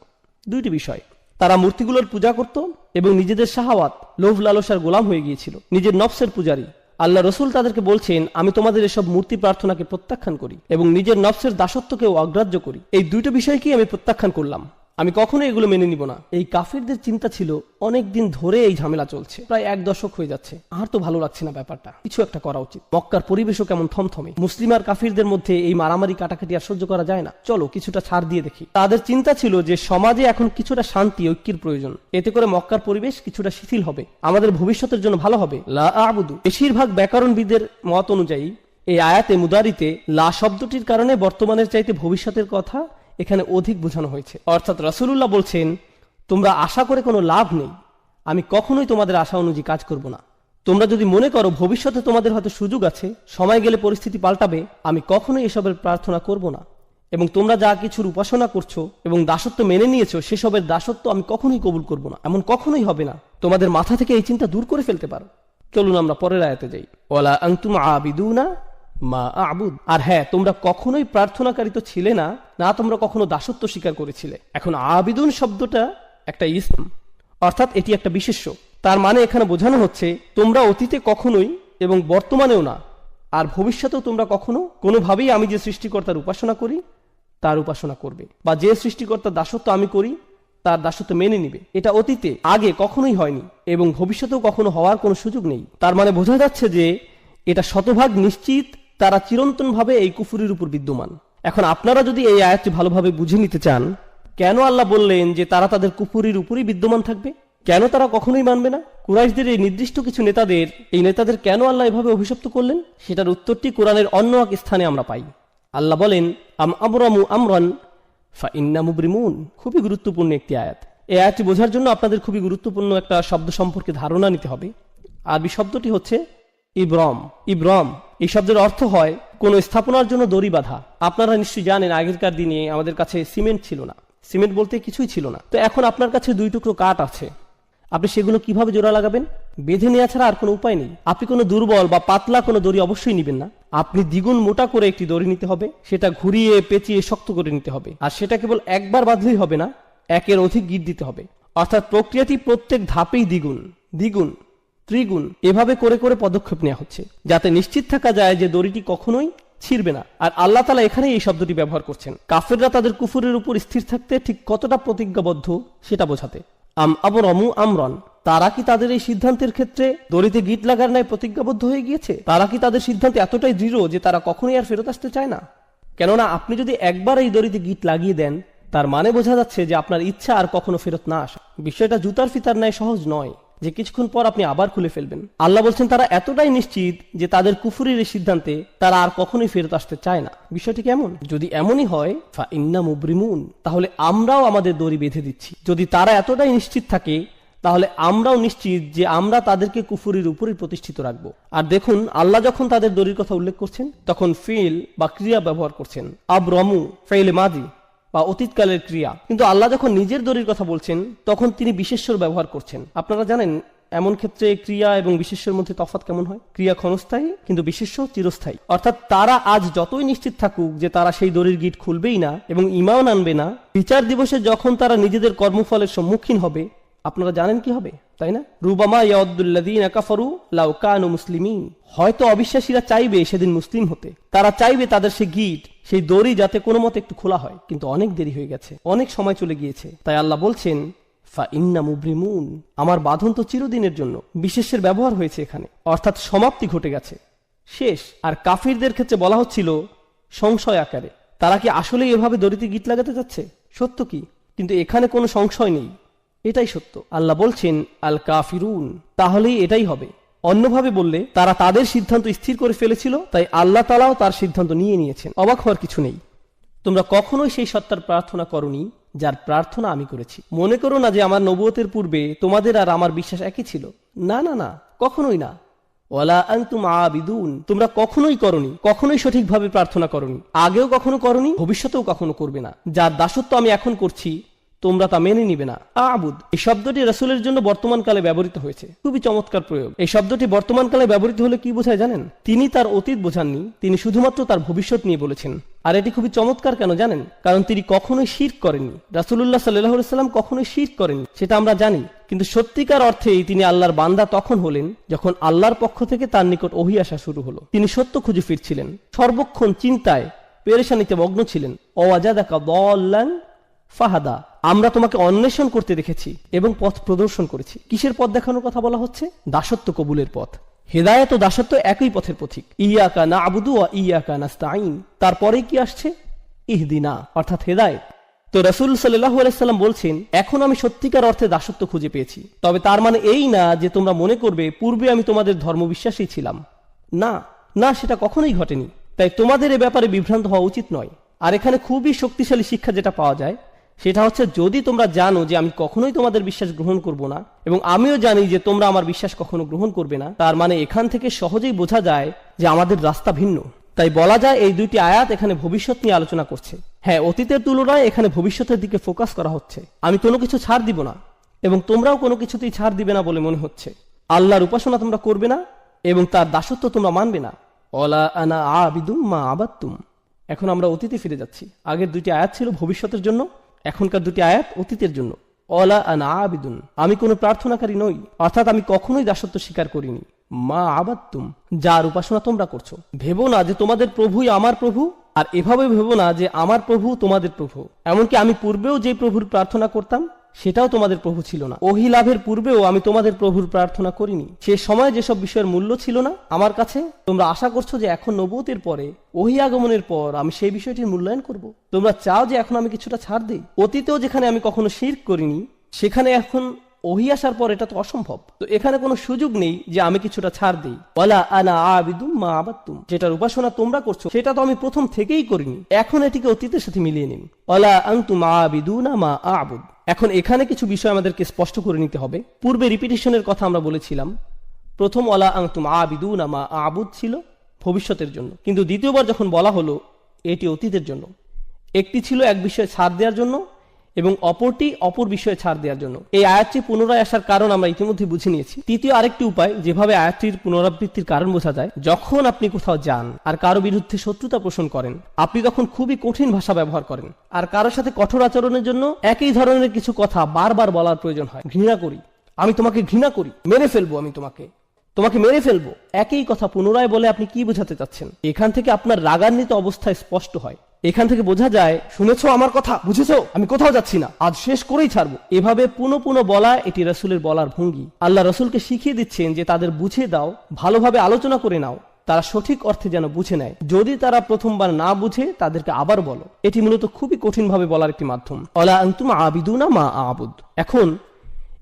দুইটি বিষয়, তারা মূর্তিগুলোর পূজা করত এবং নিজেদের শাহাওয়াত, লোভ লালসার গোলাম হয়ে গিয়েছিল, নিজের নফসের পূজারী। আল্লাহ রসুল তাদেরকে বলছেন আমি তোমাদের এসব মূর্তি প্রার্থনাকে প্রত্যাখ্যান করি এবং নিজের নফসের দাসত্বকেও অগ্রাহ্য করি। এই দুইটা বিষয়কেই আমি প্রত্যাখ্যান করলাম, আমি কখনো এগুলো মেনে নিব না। এই কাফিরদের চিন্তা ছিল অনেক দিন ধরে এই ঝামেলা চলছে, প্রায় 1 দশক হয়ে যাচ্ছে, আর তো ভালো লাগছে না ব্যাপারটা, কিছু একটা করা উচিত। মক্কার পরিবেশও কেমন থমথমে, মুসলিম আর কাফিরদের মধ্যে এই মারামারি কাটাকাটি আর সহ্য করা যায় না, চলো কিছুটা ছাড় দিয়ে দেখি। তাদের চিন্তা ছিল যে সমাজে এখন কিছুটা শান্তি ঐক্যের প্রয়োজন, এতে করে মক্কার পরিবেশ কিছুটা শিথিল হবে, আমাদের ভবিষ্যতের জন্য ভালো হবে। লা আ'বুদু, বেশিরভাগ ব্যাকরণবিদের মত অনুযায়ী এই আয়াতে মুদারিতে লা শব্দটির কারণে বর্তমানের চাইতে ভবিষ্যতের কথা এখানে অধিক বোঝানো হয়েছে। অর্থাৎ রাসূলুল্লাহ বলছেন তোমরা আশা করে কোনো লাভ নেই, আমি কখনোই তোমাদের আশা অনুযায়ী কাজ করব না। তোমরা যদি মনে করো ভবিষ্যতে তোমাদের হয়তো সুযোগ আছে, সময় গেলে পরিস্থিতি পাল্টাবে, আমি কখনোই এসবের প্রার্থনা করব না। এবং তোমরা যা কিছুর উপাসনা করছো এবং দাসত্ব মেনে নিয়েছো, সেসবের দাসত্ব আমি কখনোই কবুল করব না, এমন কখনোই হবে না। তোমাদের মাথা থেকে এই চিন্তা দূর করে ফেলতে পারো। চলুন আমরা পরের আয়াতে যাই। ওয়ালা আনতুম আবিদুনা মা আ'বুদ, আর হ্যাঁ তোমরা কখনোই প্রার্থনাকারী তো ছিলে না, না তোমরা কখনো দাসত্ব স্বীকার করেছিলে। এখন আবিদুন শব্দটা একটা ইসম, অর্থাৎ এটি একটা বিশেষ্য। তার মানে এখানে বোঝানো হচ্ছে তোমরা অতীতে কখনোই এবং বর্তমানেও না আর ভবিষ্যতেও তোমরা কখনো কোনোভাবেই আমি যে সৃষ্টিকর্তার উপাসনা করি তার উপাসনা করবে, বা যে সৃষ্টিকর্তার দাসত্ব আমি করি তার দাসত্ব মেনে নিবে। এটা অতীতে আগে কখনোই হয়নি এবং ভবিষ্যতেও কখনো হওয়ার কোনো সুযোগ নেই। তার মানে বোঝা যাচ্ছে যে এটা শতভাগ নিশ্চিত তারা চিরন্তনভাবে এই কুফুরির উপর বিদ্যমান। এখন আপনারা যদি এই আয়াতটি ভালোভাবে বুঝে নিতে চান, কেন আল্লাহ বললেন যে তারা তাদের কুফরির উপরই বিদ্যমান থাকবে, কেন তারা কখনোই মানবে না, কুরাইশদের এই নির্দিষ্ট কিছু নেতাদের কেন আল্লাহ এভাবে অভিশপ্ত করলেন, সেটার উত্তরটি কোরআনের অন্য এক স্থানে আমরা পাই। আল্লাহ বলেন, আম আবরামু আমরান ফাইন্না মুবরিমুন। খুবই গুরুত্বপূর্ণ একটি আয়াত। এই আয়াতটি বোঝার জন্য আপনাদের খুবই গুরুত্বপূর্ণ একটা শব্দ সম্পর্কে ধারণা নিতে হবে। আরবি শব্দটি হচ্ছে ইব্রম। ইব্রম এই শব্দের অর্থ হয় কোন স্থাপনার জন্য দড়ি বাঁধা। আপনারা নিশ্চয়ই জানেন, আগেরকার দিনে আমাদের কাছে সিমেন্ট ছিল না, সিমেন্ট বলতে কিছুই ছিল না। তো এখন আপনার কাছে 2 টুকরো কাঠ আছে, আপনি সেগুলো কিভাবে জোড়া লাগাবেন? বেঁধে নেওয়া ছাড়া আর কোনো উপায় নেই। আপনি কোনো দুর্বল বা পাতলা কোনো দড়ি অবশ্যই নেবেন না, আপনি দ্বিগুণ মোটা করে একটি দড়ি নিতে হবে, সেটা ঘুরিয়ে পেঁচিয়ে শক্ত করে নিতে হবে। আর সেটা কেবল একবার বাঁধলেই হবে না, একের অধিক গিট দিতে হবে। অর্থাৎ প্রক্রিয়াটি প্রত্যেক ধাপেই দ্বিগুণ, দ্বিগুণ, ত্রিগুণ এভাবে করে করে পদক্ষেপ নেওয়া হচ্ছে, যাতে নিশ্চিত থাকা যায় যে দড়িটি কখনোই ছিঁড়বে না। আর আল্লাহ তাআলা এখানে এই শব্দটি ব্যবহার করছেন কাফেররা তাদের কুফরের উপর স্থির থাকতে ঠিক কতটা প্রতিজ্ঞাবদ্ধ সেটা বোঝাতে। আম আবরামু আমরন, তারা কি তাদের এই সিদ্ধান্তের ক্ষেত্রে দড়িতে গিট লাগার ন্যায় প্রতিজ্ঞাবদ্ধ হয়ে গিয়েছে? তারা কি তাদের সিদ্ধান্তে এতটাই দৃঢ় যে তারা কখনোই আর ফেরত আসতে চায় না? কেননা আপনি যদি একবার এই দড়িতে গিট লাগিয়ে দেন, তার মানে বোঝা যাচ্ছে যে আপনার ইচ্ছা আর কখনো ফেরত না আসা। বিষয়টা জুতার ফিতার ন্যায় সহজ নয় যে কিছুক্ষণ পর আপনি আবার খুলে ফেলবেন। আল্লাহ বলছেন তারা এতটাই নিশ্চিত যে তাদের কুফরির এই সিদ্ধান্তে তারা আর কখনোই ফেরত আসতে চায় না। বিষয়টি কেমন? যদি এমনই হয় ফাইন্না মুবরিমুন, তাহলে আমরাও আমাদের দড়ি বেঁধে দিচ্ছি। যদি তারা এতটাই নিশ্চিত থাকে, তাহলে আমরাও নিশ্চিত যে আমরা তাদেরকে কুফরির উপরই প্রতিষ্ঠিত রাখবো। আর দেখুন, আল্লাহ যখন তাদের দড়ির কথা উল্লেখ করছেন তখন ফিল বা ক্রিয়া ব্যবহার করছেন। আবরামু ফাইলে মাদি বা অতীতকালের ক্রিয়া। কিন্তু আল্লাহ যখন নিজের দড়ির কথা বলছেন তখন তিনি বিশেষ্যর ব্যবহার করছেন। আপনারা জানেন এমন ক্ষেত্রে ক্রিয়া এবং বিশেষ্যের মধ্যে তফাৎ কেমন হয়? ক্রিয়া ক্ষণস্থায়ী কিন্তু বিশেষ্য চিরস্থায়ী। অর্থাৎ তারা আজ যতই নিশ্চিত থাকুক যে তারা সেই দড়ির গিট খুলবেই না এবং ঈমান আনবে না, বিচার দিবসে যখন তারা নিজেদের কর্মফলের সম্মুখীন হবে, আপনারা জানেন কি হবে, তাই না? রুবামা ইয়াউদ্দুল্লাযীনা কাফারু লাউ কানু মুসলিমিন। হয়তো অবিশ্বাসীরা চাইবে সেদিন মুসলিম হতে, তারা চাইবে তাদের সেই গিট, সেই দড়ি যাতে কোনো মতে একটু খোলা হয়, কিন্তু অনেক দেরি হয়ে গেছে, অনেক সময় চলে গিয়েছে। তাই আল্লাহ বলছেন ফাইন্না মুবরিমুন, আমার বাঁধন তো চিরদিনের জন্য। বিশেষের ব্যবহার হয়েছে এখানে, অর্থাৎ সমাপ্তি ঘটে গেছে, শেষ। আর কাফিরদের ক্ষেত্রে বলা হচ্ছিল সংশয় আকারে, তারা কি আসলেই এভাবে দড়িতে গিট লাগাতে যাচ্ছে? সত্য কি? কিন্তু এখানে কোনো সংশয় নেই, এটাই সত্য। আল্লাহ বলছেন আল কাফিরুন, তাহলেই এটাই হবে। অন্যভাবে বললে তারা তাদের সিদ্ধান্ত স্থির করে ফেলেছিল, তাই আল্লাহ তাআলাও তার সিদ্ধান্ত নিয়েছেন। অবাক হওয়ার কিছু নেই। তোমরা কখনোই সেই সত্তার প্রার্থনা করনি যার প্রার্থনা আমি করেছি। মনে করো না যে আমার নবুয়তের পূর্বে তোমাদের আর আমার বিশ্বাস একই ছিল। না না না, কখনোই না। ওয়ালা আনতুম আবিদুন, তোমরা কখনোই করনি, কখনোই সঠিকভাবে প্রার্থনা করনি, আগেও কখনো করনি, ভবিষ্যতেও কখনো করবে না। যার দাসত্ব আমি এখন করছি তোমরা তা মেনে নিবে না। আবুদ এই শব্দটি রাসূলের জন্য বর্তমানকালে ব্যবহৃত হয়েছে। খুবই চমৎকার প্রয়োগ। এই শব্দটি বর্তমানকালে ব্যবহৃত হলে কি বোঝায় জানেন? তিনি তার অতীত বোঝাননি, তিনি শুধুমাত্র তার ভবিষ্যৎ নিয়ে বলেছেন। আর এটি খুবই চমৎকার কেন জানেন? কারণ তিনি কখনোই শিরক করেননি। রাসূলুল্লাহ সাল্লাল্লাহু আলাইহি ওয়াসাল্লাম কখনোই শিরক করেননি, সেটা আমরা জানি। কিন্তু সত্যিকার অর্থেই তিনি আল্লাহর বান্দা তখন হলেন যখন আল্লাহর পক্ষ থেকে তার নিকট ওহী আসা শুরু হলো। তিনি সত্য খুঁজে ফিরছিলেন, সর্বক্ষণ চিন্তায় পেরেশানিতে মগ্ন ছিলেন। ওয়াজাদাকা দাল্লান ফাহাদা, আমরা তোমাকে অন্বেষণ করতে দেখেছি এবং পথ প্রদর্শন করেছি। কিসের পথ দেখানোর কথা বলা হচ্ছে? দাসত্ব কবুলের পথ। হেদায়েত ও দাসত্ব একই পথের পথিক। ইয়াকা না'বুদু ওয়া ইয়াকা নাস্তাঈন, তারপরেই কি আসছে? ইহদিনা, অর্থাৎ হেদায়েত। তো রাসূল সাল্লাল্লাহু আলাইহি সাল্লাম বলছেন, এখন আমি সত্যিকার অর্থে দাসত্ব খুঁজে পেয়েছি। তবে তার মানে এই না যে তোমরা মনে করবে পূর্বে আমি তোমাদের ধর্মবিশ্বাসী ছিলাম। না না, সেটা কখনোই ঘটেনি। তাই তোমাদের এ ব্যাপারে বিভ্রান্ত হওয়া উচিত নয়। আর এখানে খুবই শক্তিশালী শিক্ষা যেটা পাওয়া যায় সেটা হচ্ছে, যদি তোমরা জানো যে আমি কখনোই তোমাদের বিশ্বাস গ্রহণ করব না এবং আমিও জানি যে তোমরা আমার বিশ্বাস কখনো গ্রহণ করবে না, তার মানে এখান থেকে সহজেই বোঝা যায় যে আমাদের রাস্তা ভিন্ন। তাই বলা যায় এই দুইটি আয়াত এখানে ভবিষ্যৎ নিয়ে আলোচনা করছে। হ্যাঁ, অতীতের তুলনায় এখানে ভবিষ্যতের দিকে ফোকাস করা হচ্ছে। আমি কোনো কিছু ছাড় দিব না এবং তোমরাও কোনো কিছুতেই ছাড় দিবে না বলে মনে হচ্ছে। আল্লাহর উপাসনা তোমরা করবে না এবং তার দাসত্ব তোমরা মানবে না। ওয়ালা আনা আবিদুম মা আবাদতুম। এখন আমরা অতীতে ফিরে যাচ্ছি। আগের দুইটি আয়াত ছিল ভবিষ্যতের জন্য, এখনকার দুটি আয়াত অতীতের জন্য। ওয়ালা আনা আবিদুন, আমি কোনো প্রার্থনাকারী নই, অর্থাৎ আমি কখনোই দাসত্ব স্বীকার করিনি। মা আবাদতুম, যার উপাসনা তোমরা করছো। ভেবো না যে তোমাদের প্রভুই আমার প্রভু, আর এভাবে ভেবো না যে আমার প্রভু তোমাদের প্রভু। এমনকি আমি পূর্বেও যে প্রভুর প্রার্থনা করতাম সেটাও তোমাদের প্রভু ছিল না। ওহী লাভের পূর্বেও আমি তোমাদের প্রভুর প্রার্থনা করিনি। সে সময় যেসব বিষয়ের মূল্য ছিল না আমার কাছে, তোমরা আশা করছো যে এখন নবুয়তের পরে, ওহী আগমনের পর আমি সেই বিষয়টির মূল্যায়ন করব। তোমরা চাও যে এখন আমি কিছুটা ছাড় দেই। অতীতেও যেখানে আমি কখনো শিরক করিনি, সেখানে এখন ওহী আসার পর এটা তো অসম্ভব। তো এখানে কোনো সুযোগ নেই যে আমি কিছুটা ছাড় দিই। ওয়ালা আনা আবিদুম মা আবাদতুম, যেটার উপাসনা তোমরা করছো সেটা তো আমি প্রথম থেকেই করিনি। এখন এটিকে অতীতের সাথে মিলিয়ে নিন। ওয়ালা আনতুম আবিদুনা মা আবুদ। এখন এখানে কিছু বিষয় আমাদেরকে স্পষ্ট করে নিতে হবে। পূর্বে রিপিটিশনের কথা আমরা বলেছিলাম। প্রথম ওয়ালা আনতুম আবিদুনা মা আবুদ ছিল ভবিষ্যতের জন্য, কিন্তু দ্বিতীয়বার যখন বলা হলো এটি অতীতের জন্য। একটি ছিল এক বিষয়ে ছাড় দেওয়ার জন্য এবং অপরটি অপর বিষয়ে ছাড় দেওয়ার জন্য। এই আয়াতটি পুনরায় আসার কারণ আমরা ইতিমধ্যে বুঝে নিয়েছি। তৃতীয় আরেকটি উপায় যেভাবে আয়াতটির পুনরাবৃত্তির কারণ বোঝা যায়, যখন আপনি কোথাও যান আর কারো বিরুদ্ধে শত্রুতা পোষণ করেন, আপনি তখন খুবই কঠিন ভাষা ব্যবহার করেন আর কারোর সাথে কঠোর আচরণের জন্য একই ধরনের কিছু কথা বারবার বলার প্রয়োজন হয়। ঘৃণা করি, আমি তোমাকে ঘৃণা করি, মেরে ফেলবো, আমি তোমাকে মেরে ফেলবো, একই কথা পুনরায় বলে আপনি কি বোঝাতে চাচ্ছেন? এখান থেকে আপনার রাগান্বিত অবস্থায় স্পষ্ট হয়। এখান থেকে বোঝা যায়, শুনেছো আমার কথা, বুঝেছো, আমি কোথাও যাচ্ছি না, আজ শেষ করেই ছাড়বো। এভাবে পুনঃ পুনঃ বলা এটি রাসূলের বলার ভঙ্গি। আল্লাহ রাসূলকে শিখিয়ে দিচ্ছেন যে তাদের বুঝিয়ে দাও, ভালোভাবে আলোচনা করে নাও, তারা সঠিক অর্থে যেন বুঝে নেয়। যদি তারা প্রথমবার না বুঝে তাদেরকে আবার বলো। এটি মূলত খুবই কঠিনভাবে বলার একটি মাধ্যম। ওয়ালা আনতুম আবিদুনা মা আবুদ। এখন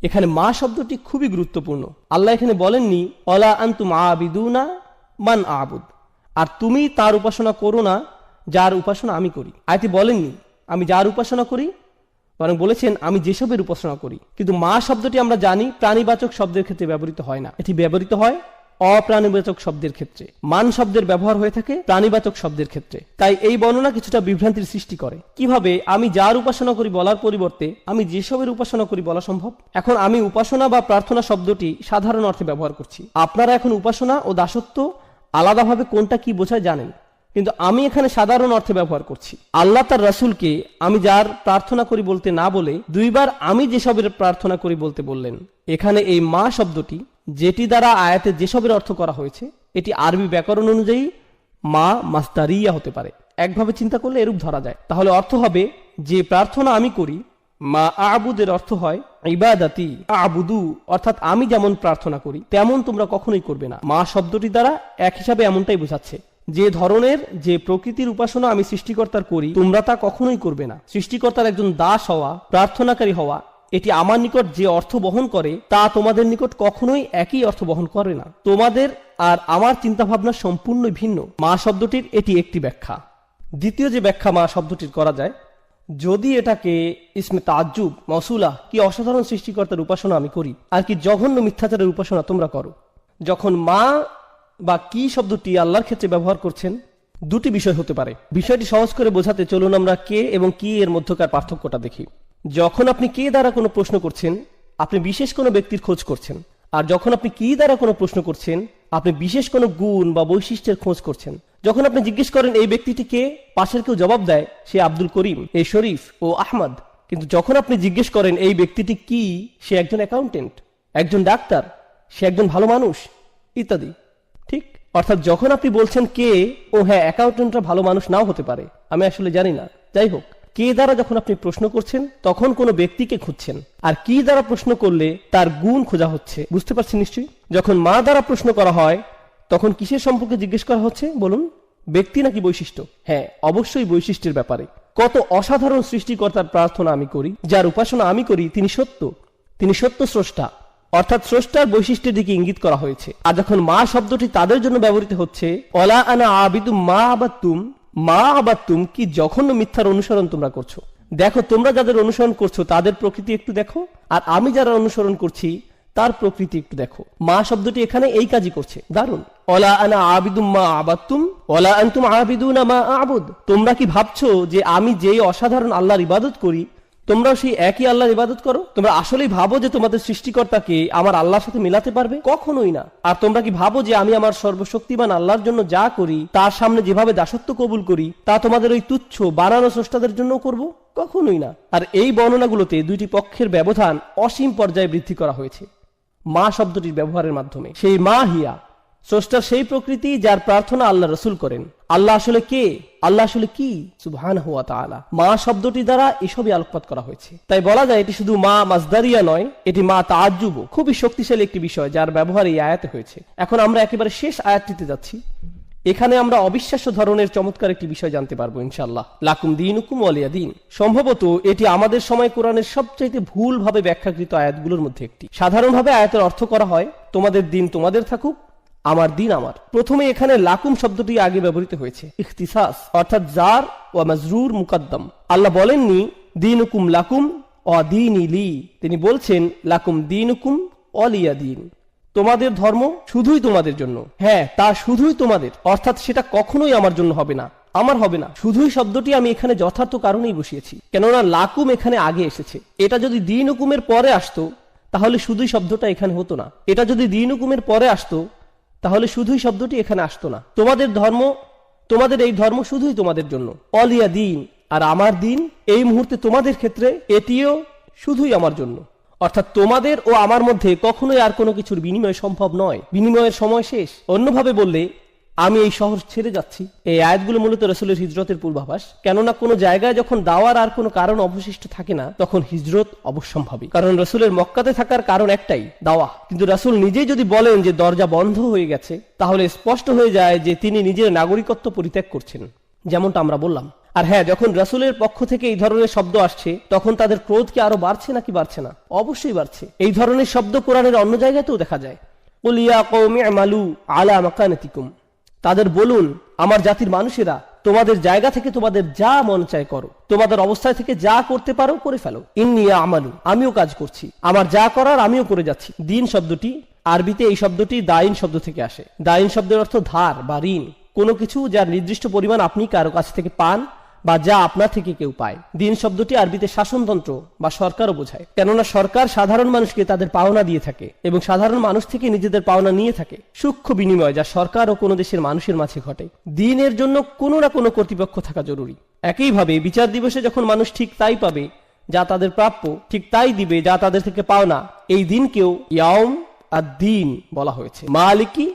এখানে মা শব্দটি খুবই গুরুত্বপূর্ণ। আল্লাহ এখানে বলেননি ওয়ালা আনতুম আবিদুনা মান আবুদ, আর তুমি তার উপাসনা করো না যার উপাসনা আমি করি। আয়াতে বলেননি আমি যার উপাসনা করি, বরং বলেছেন আমি যেসবের উপাসনা করি। কিন্তু মা শব্দটি আমরা জানি প্রাণীবাচক শব্দের ক্ষেত্রে ব্যবহৃত হয় না, এটি ব্যবহৃত হয় অপ্রাণীবাচক শব্দের ক্ষেত্রে। মান শব্দের ব্যবহার হয়ে থাকে প্রাণীবাচক শব্দের ক্ষেত্রে। তাই এই বর্ণনা কিছুটা বিভ্রান্তির সৃষ্টি করে। কিভাবে আমি যার উপাসনা করি বলার পরিবর্তে আমি যেসবের উপাসনা করি বলা সম্ভব? এখন আমি উপাসনা বা প্রার্থনা শব্দটি সাধারণ অর্থে ব্যবহার করছি। আপনারা এখন উপাসনা ও দাসত্ব আলাদাভাবে কোনটা কি বোঝায় জানেন, কিন্তু আমি এখানে সাধারণ অর্থে ব্যবহার করছি। আল্লাহ তার রাসূলকে আমি যার প্রার্থনা করি বলতে না বলে দুইবার আমি যেসবের প্রার্থনা করি বলতে বললেন। এখানে এই মা শব্দটি, যেটি দ্বারা আয়াতে যেসবের অর্থ করা হয়েছে, এটি আরবি ব্যাকরণ অনুযায়ী মা মাসদারিয়া হতে পারে। একভাবে চিন্তা করলে এরূপ ধরা যায়। তাহলে অর্থ হবে যে প্রার্থনা আমি করি, মা আবুদের অর্থ হয় ইবাদাতি আবুদু, অর্থাৎ আমি যেমন প্রার্থনা করি তেমন তোমরা কখনোই করবে না। মা শব্দটি দ্বারা এক হিসাবে এমনটাই বোঝাচ্ছে, যে ধরনের যে প্রকৃতির উপাসনা আমি সৃষ্টিকর্তার করি তোমরা তা কখনোই করবে না। সৃষ্টিকর্তার একজন দাস হওয়া, প্রার্থনাকারী হওয়া, এটি আমার নিকট যে অর্থ বহন করে তা তোমাদের নিকট কখনোই একই অর্থ বহন করে না। তোমাদের আর আমার চিন্তাভাবনা সম্পূর্ণ ভিন্ন। মা শব্দটির এটি একটি ব্যাখ্যা। দ্বিতীয় যে ব্যাখ্যা মা শব্দটির করা যায়, যদি এটাকে ইসমে তাজ্জুব মৌসুলা, কি অসাধারণ সৃষ্টিকর্তার উপাসনা আমি করি আর কি জঘন্য মিথ্যাচারের উপাসনা তোমরা করো। যখন মা বা কি শব্দটি আল্লাহর ক্ষেত্রে ব্যবহার করছেন, দুটি বিষয় হতে পারে। বিষয়টি সহজ করে বোঝাতে চলুন আমরা কে এবং কি এর মধ্যকার পার্থক্যটা দেখি। যখন আপনি কে দ্বারা কোনো প্রশ্ন করছেন, আপনি বিশেষ কোনো ব্যক্তির খোঁজ করছেন। আর যখন আপনি কি দ্বারা কোনো প্রশ্ন করছেন, আপনি বিশেষ কোনো গুণ বা বৈশিষ্ট্যের খোঁজ করছেন। যখন আপনি জিজ্ঞেস করেন এই ব্যক্তিটি কে, পাশের কেউ জবাব দেয় সে আব্দুল করিম, এ শরীফ ও আহমদ। কিন্তু যখন আপনি জিজ্ঞেস করেন এই ব্যক্তিটি কি, সে একজন অ্যাকাউন্টেন্ট, একজন ডাক্তার, সে একজন ভালো মানুষ ইত্যাদি। ঠিক, অর্থাৎ যখন আপনি বলছেন কে, ও হ্যাঁ অ্যাকাউন্টেন্টরা ভালো মানুষ নাও হতে পারে, আমি আসলে জানি না, যাই হোক, কে দ্বারা যখন আপনি প্রশ্ন করছেন তখন কোনো ব্যক্তিকে খুঁজছেন। আর কি দ্বারা প্রশ্ন করলে তার গুণ খোঁজা হচ্ছে, বুঝতে পারছেন নিশ্চয়ই। যখন মা দ্বারা প্রশ্ন করা হয় তখন কিসের সম্পর্কে জিজ্ঞেস করা হচ্ছে বলুন? ব্যক্তি নাকি বৈশিষ্ট্য? হ্যাঁ, অবশ্যই বৈশিষ্ট্যের ব্যাপারে। কত অসাধারণ সৃষ্টিকর্তার প্রার্থনা আমি করি, যার উপাসনা আমি করি, তিনি সত্য, তিনি সত্য স্রষ্টা, অর্থাৎ স্রষ্টার বৈশিষ্ট্যের দিকে ইঙ্গিত করা হয়েছে। আর যখন মা শব্দটি তাদের জন্য ব্যবহৃত হচ্ছে, ওয়ালা আনা আবিদু মা আবাদতুম, মা আবাদতুম, কি জঘন্য মিথ্যার অনুসরণ তোমরা করছো। দেখো তোমরা যাদের অনুসরণ করছো তাদের প্রকৃতি একটু দেখো, আর আমি যারা অনুসরণ করছি তার প্রকৃতি একটু দেখো। মা শব্দটি এখানে এই কাজই করছে। দারুণ। ওয়ালা আনা আবিদুম মা আবাদতুম ওয়ালা আনতুম আবিদুনা মা আবুদ। তোমরা কি ভাবছো যে আমি যেই অসাধারণ আল্লাহর ইবাদত করি তোমরাও সেই একই আল্লাহর ইবাদত করো? তোমরা আসলেই ভাবো যে তোমাদের সৃষ্টিকর্তাকে আমার আল্লাহর সাথে মিলাতে পারবে? কখনোই না। আর তোমরা কি ভাবো যে আমি আমার সর্বশক্তিমান আল্লাহর জন্য যা করি, তার সামনে যেভাবে দাসত্ব কবুল করি, তা তোমাদের ওই তুচ্ছ বানানো স্রষ্টাদের জন্য করব? কখনোই না। আর এই বর্ণনাগুলোতে দুইটি পক্ষের ব্যবধান অসীম পর্যায়ে বৃদ্ধি করা হয়েছে মা শব্দটির ব্যবহারের মাধ্যমে। সেই মা হিয়া স্রষ্টার সেই প্রকৃতি যার প্রার্থনা আল্লাহ রসুল করেন। আল্লাহ আসলে কে, আল্লাহ আসলে কি, সুবহানাহু ওয়া তাআলা। মা শব্দটি দ্বারা এসবই আলোকপাত করা হয়েছে। তাই বলা যায় এটি শুধু মা মাজদারিয়া নয়, এটি মা তাআজ্জুব, খুবই শক্তিশালী একটি বিষয় যার ব্যবহার এই আয়াতে হয়েছে। এখন আমরা একেবারে শেষ আয়াতটিতে যাচ্ছি। এখানে আমরা অবিশ্বাস্য ধরনের চমৎকার একটি বিষয় জানতে পারবো ইনশাআল্লাহ। লাকুম দীনুকুম ওয়ালিয়া দীন। সম্ভবত এটি আমাদের সময় কোরআনের সবচাইতে ভুলভাবে ব্যাখ্যাকৃত আয়াতগুলোর মধ্যে একটি। সাধারণভাবে আয়াতের অর্থ করা হয় তোমাদের দিন তোমাদের থাকুক, আমার দিন আমার। প্রথমে এখানে লাকুম শব্দটি আগে ব্যবহৃত হয়েছে, ইখতিসাস অর্থাৎ জার ওয়া মাজরুর মুকাদ্দাম। আল্লাহ বলেননি দীনুকুম লাকুম ওয়া দীনি লি, তিনি বলছেন লাকুম দীনুকুম ওয়ালিয়া দীন, তোমাদের ধর্ম শুধুই তোমাদের জন্য। হ্যাঁ, তা শুধুই তোমাদের, অর্থাৎ সেটা কখনোই আমার জন্য হবে না, আমার হবে না। শুধুই শব্দটি আমি এখানে যথার্থ কারণেই বসিয়েছি, কেননা লাকুম এখানে আগে এসেছে। এটা যদি দিন হুকুমের পরে আসতো তাহলে শুধুই শব্দটা এখানে হতো না। এটা যদি দিন হুকুমের পরে আসতো তাহলে শুধুই শব্দটি এখানে আসতো না। তোমাদের ধর্ম, তোমাদের এই ধর্ম শুধুই তোমাদের জন্য। অলিয়া দিন, আর আমার দিন এই মুহূর্তে তোমাদের ক্ষেত্রে এটিও শুধুই আমার জন্য। অর্থাৎ তোমাদের ও আমার মধ্যে কখনোই আর কোনো কিছুর বিনিময় সম্ভব নয়, বিনিময়ের সময় শেষ। অন্যভাবে বললে আমি এই শহর ছেড়ে যাচ্ছি। এই আয়াতগুলো মূলত রাসূলের হিজরতের পূর্বাভাস, কেননা কোনো জায়গায় যখন দাওয়ার আর কোনো কারণ অবশিষ্ট থাকে না তখন হিজরত অবশ্যম্ভাবী। কারণ রাসূলের মক্কাতে থাকার কারণ একটাই, দাওয়া। কিন্তু রাসূল নিজেই যদি বলেন যে দরজা বন্ধ হয়ে গেছে, তাহলে স্পষ্ট হয়ে যায় যে তিনি নিজের নাগরিকত্ব পরিত্যাগ করছেন, যেমনটা আমরা বললাম। আর হ্যাঁ, যখন রাসূলের পক্ষ থেকে এই ধরনের শব্দ আসছে তখন তাদের ক্রোধ কি আরো বাড়ছে নাকি বাড়ছে না? অবশ্যই বাড়ছে। এই ধরনের শব্দ কোরআনের অন্য জায়গাতেও দেখা যায়। কুল ইয়া কওমি আমালু আলা মাকানাতিকুম, তাদের বলুন আমার জাতির মানুষেরা তোমাদের জায়গা থেকে তোমাদের যা মন চায় করো, তোমাদের অবস্থায় থেকে যা করতে পারো করে ফেলো। ইন্নী আমালু, আমিও কাজ করছি, আমার যা করার আমিও করে যাচ্ছি। দিন শব্দটি আরবিতে এই শব্দটি দাইন শব্দ থেকে আসে। দাইন শব্দের অর্থ ধার বা ঋণ, কোনো কিছু যার নির্দিষ্ট পরিমাণ আপনি কারো কাছ থেকে পান বা যা আপনার থেকে কেউ পায়। দিন শব্দটি আরবিতে শাসনতন্ত্র বা সরকারও বোঝায়, কেননা সরকার সাধারণ মানুষকে তাদের পাওনা দিয়ে থাকে এবং সাধারণ মানুষ থেকে নিজেদের পাওনা নিয়ে থাকে। সূক্ষ্ম বিনিময় যা সরকার ও কোনো দেশের মানুষের মাঝে ঘটে। দিনের জন্য কোনো না কোনো কর্তৃপক্ষ থাকা জরুরি। একইভাবে বিচার দিবসে যখন মানুষ ঠিক তাই পাবে যা তাদের প্রাপ্য, ঠিক তাই দিবে যা তাদের থেকে পাওনা, এই দিনকেও ইয়াউম আদ-দ্বীন বলা হয়েছে। মালিকি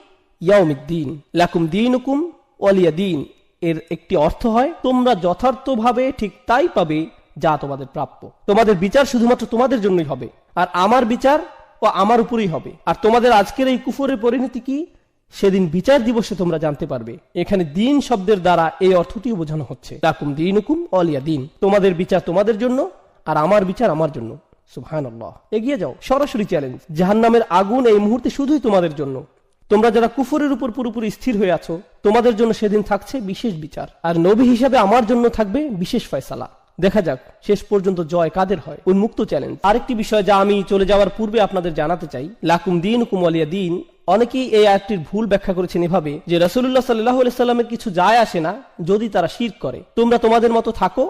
ইয়াউমিদ্দিন, লাকুম দীনুকুম ওয়ালিয়া দীন এর একটি অর্থ হয় তোমরা যথার্থভাবে ঠিক তাই পাবে যা তোমাদের প্রাপ্য। তোমাদের বিচার শুধুমাত্র তোমাদের জন্যই হবে, আর আমার বিচার ও আমার উপরেই হবে। আর তোমাদের আজকের এই কুফরের পরিণতি কি সেদিন বিচার দিবসে তোমরা জানতে পারবে। এখানে দিন শব্দের দ্বারা এই অর্থটিও বোঝানো হচ্ছে, লাকুম দীনুকুম ওয়ালিয়া দীন, তোমাদের বিচার তোমাদের জন্য আর আমার বিচার আমার জন্য। সুবহানাল্লাহ। এগিয়ে যাও, সরাসরি চ্যালেঞ্জ। জাহান্নামের আগুন এই মুহূর্তে শুধুই তোমাদের জন্য। তোমরা যারা কুফরের উপর পুরোপুরি স্থির হয়ে আছো তোমাদের জন্য সেদিন থাকছে বিশেষ বিচার, আর নবী হিসাবে আমার জন্য থাকবে বিশেষ ফয়সালা। দেখা যাক শেষ পর্যন্ত জয় কাদের হয়। উন্মুক্ত চ্যালেঞ্জ। আরেকটি বিষয় যা আমি চলে যাওয়ার পূর্বে আপনাদের জানাতে চাই, লাকুম দীনুকুম ওয়ালিয়া দীন, অনেকেই এই আয়াতটির ভুল ব্যাখ্যা করেছেন এভাবে যে রাসূলুল্লাহ সাল্লাল্লাহু আলাইহি সাল্লামের কিছু যায় আসে না যদি তারা শিরক করে, তোমরা তোমাদের মতো থাকো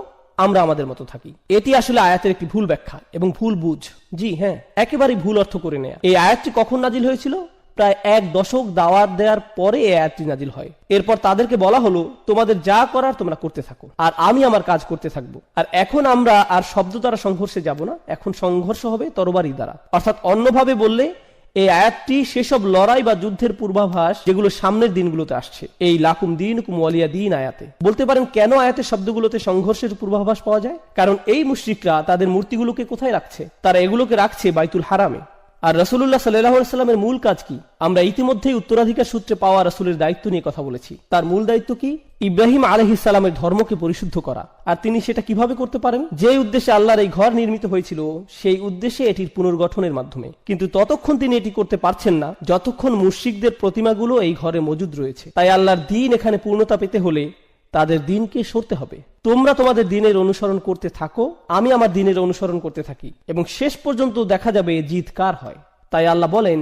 আমরা আমাদের মতো থাকি। এটি আসলে আয়াতের একটি ভুল ব্যাখ্যা এবং ভুল বুঝ। জি হ্যাঁ, একেবারেই ভুল অর্থ করে নেয়া। এই আয়াতটি কখন নাজিল হয়েছিল? প্রায় 1 দশক দাওয়াত দেওয়ার পরে এই আয়াতটি নাজিল হয়। এরপর তাদেরকে বলা হলো তোমাদের যা করার তোমরা করতে থাকো আর আমি আমার কাজ করতে থাকবো। আর এখন আমরা আর শব্দ দ্বারা সংঘর্ষে যাব না, এখন সংঘর্ষ হবে তরবারি দ্বারা। অর্থাৎ অন্যভাবে বললে এই আয়াতটি সেসব লড়াই বা যুদ্ধের পূর্বাভাস যেগুলো সামনের দিনগুলোতে আসছে। এই লাকুম দীনুকুম ওয়ালিয়া দীন আয়াতে বলতে পারেন কেন আয়াতের শব্দগুলোতে সংঘর্ষের পূর্বাভাস পাওয়া যায়? কারণ এই মুশরিকরা তাদের মূর্তিগুলোকে কোথায় রাখছে? তারা এগুলোকে রাখছে বাইতুল হারামে। আর রাসূলুল্লাহ সাল্লাল্লাহু আলাইহি সাল্লামের মূল কাজ কি? আমরা ইতিমধ্যেই উত্তরাধিকার সূত্রে পাওয়া রাসূলের দায়িত্ব নিয়ে কথা বলেছি। তার মূল দায়িত্ব কি? ইব্রাহিম আলাইহিস সালামের ধর্মকে পরিশুদ্ধ করা। আর তিনি সেটা কিভাবে করতে পারেন? যে উদ্দেশ্যে আল্লাহর এই ঘর নির্মিত হয়েছিল সেই উদ্দেশ্যে এটির পুনর্গঠনের মাধ্যমে। কিন্তু ততক্ষণ তিনি এটি করতে পারছেন না যতক্ষণ মুশরিকদের প্রতিমাগুলো এই ঘরে মজুদ রয়েছে। তাই আল্লাহর দ্বীন এখানে পূর্ণতা পেতে হলে তাদের দ্বীনকে সরতে হবে। তোমরা তোমাদের দ্বীনের অনুসরণ করতে থাকো, আমি আমার দ্বীনের অনুসরণ করতে থাকি, এবং শেষ পর্যন্ত দেখা যাবে জিত কার হয়। তাই আল্লাহ বলেন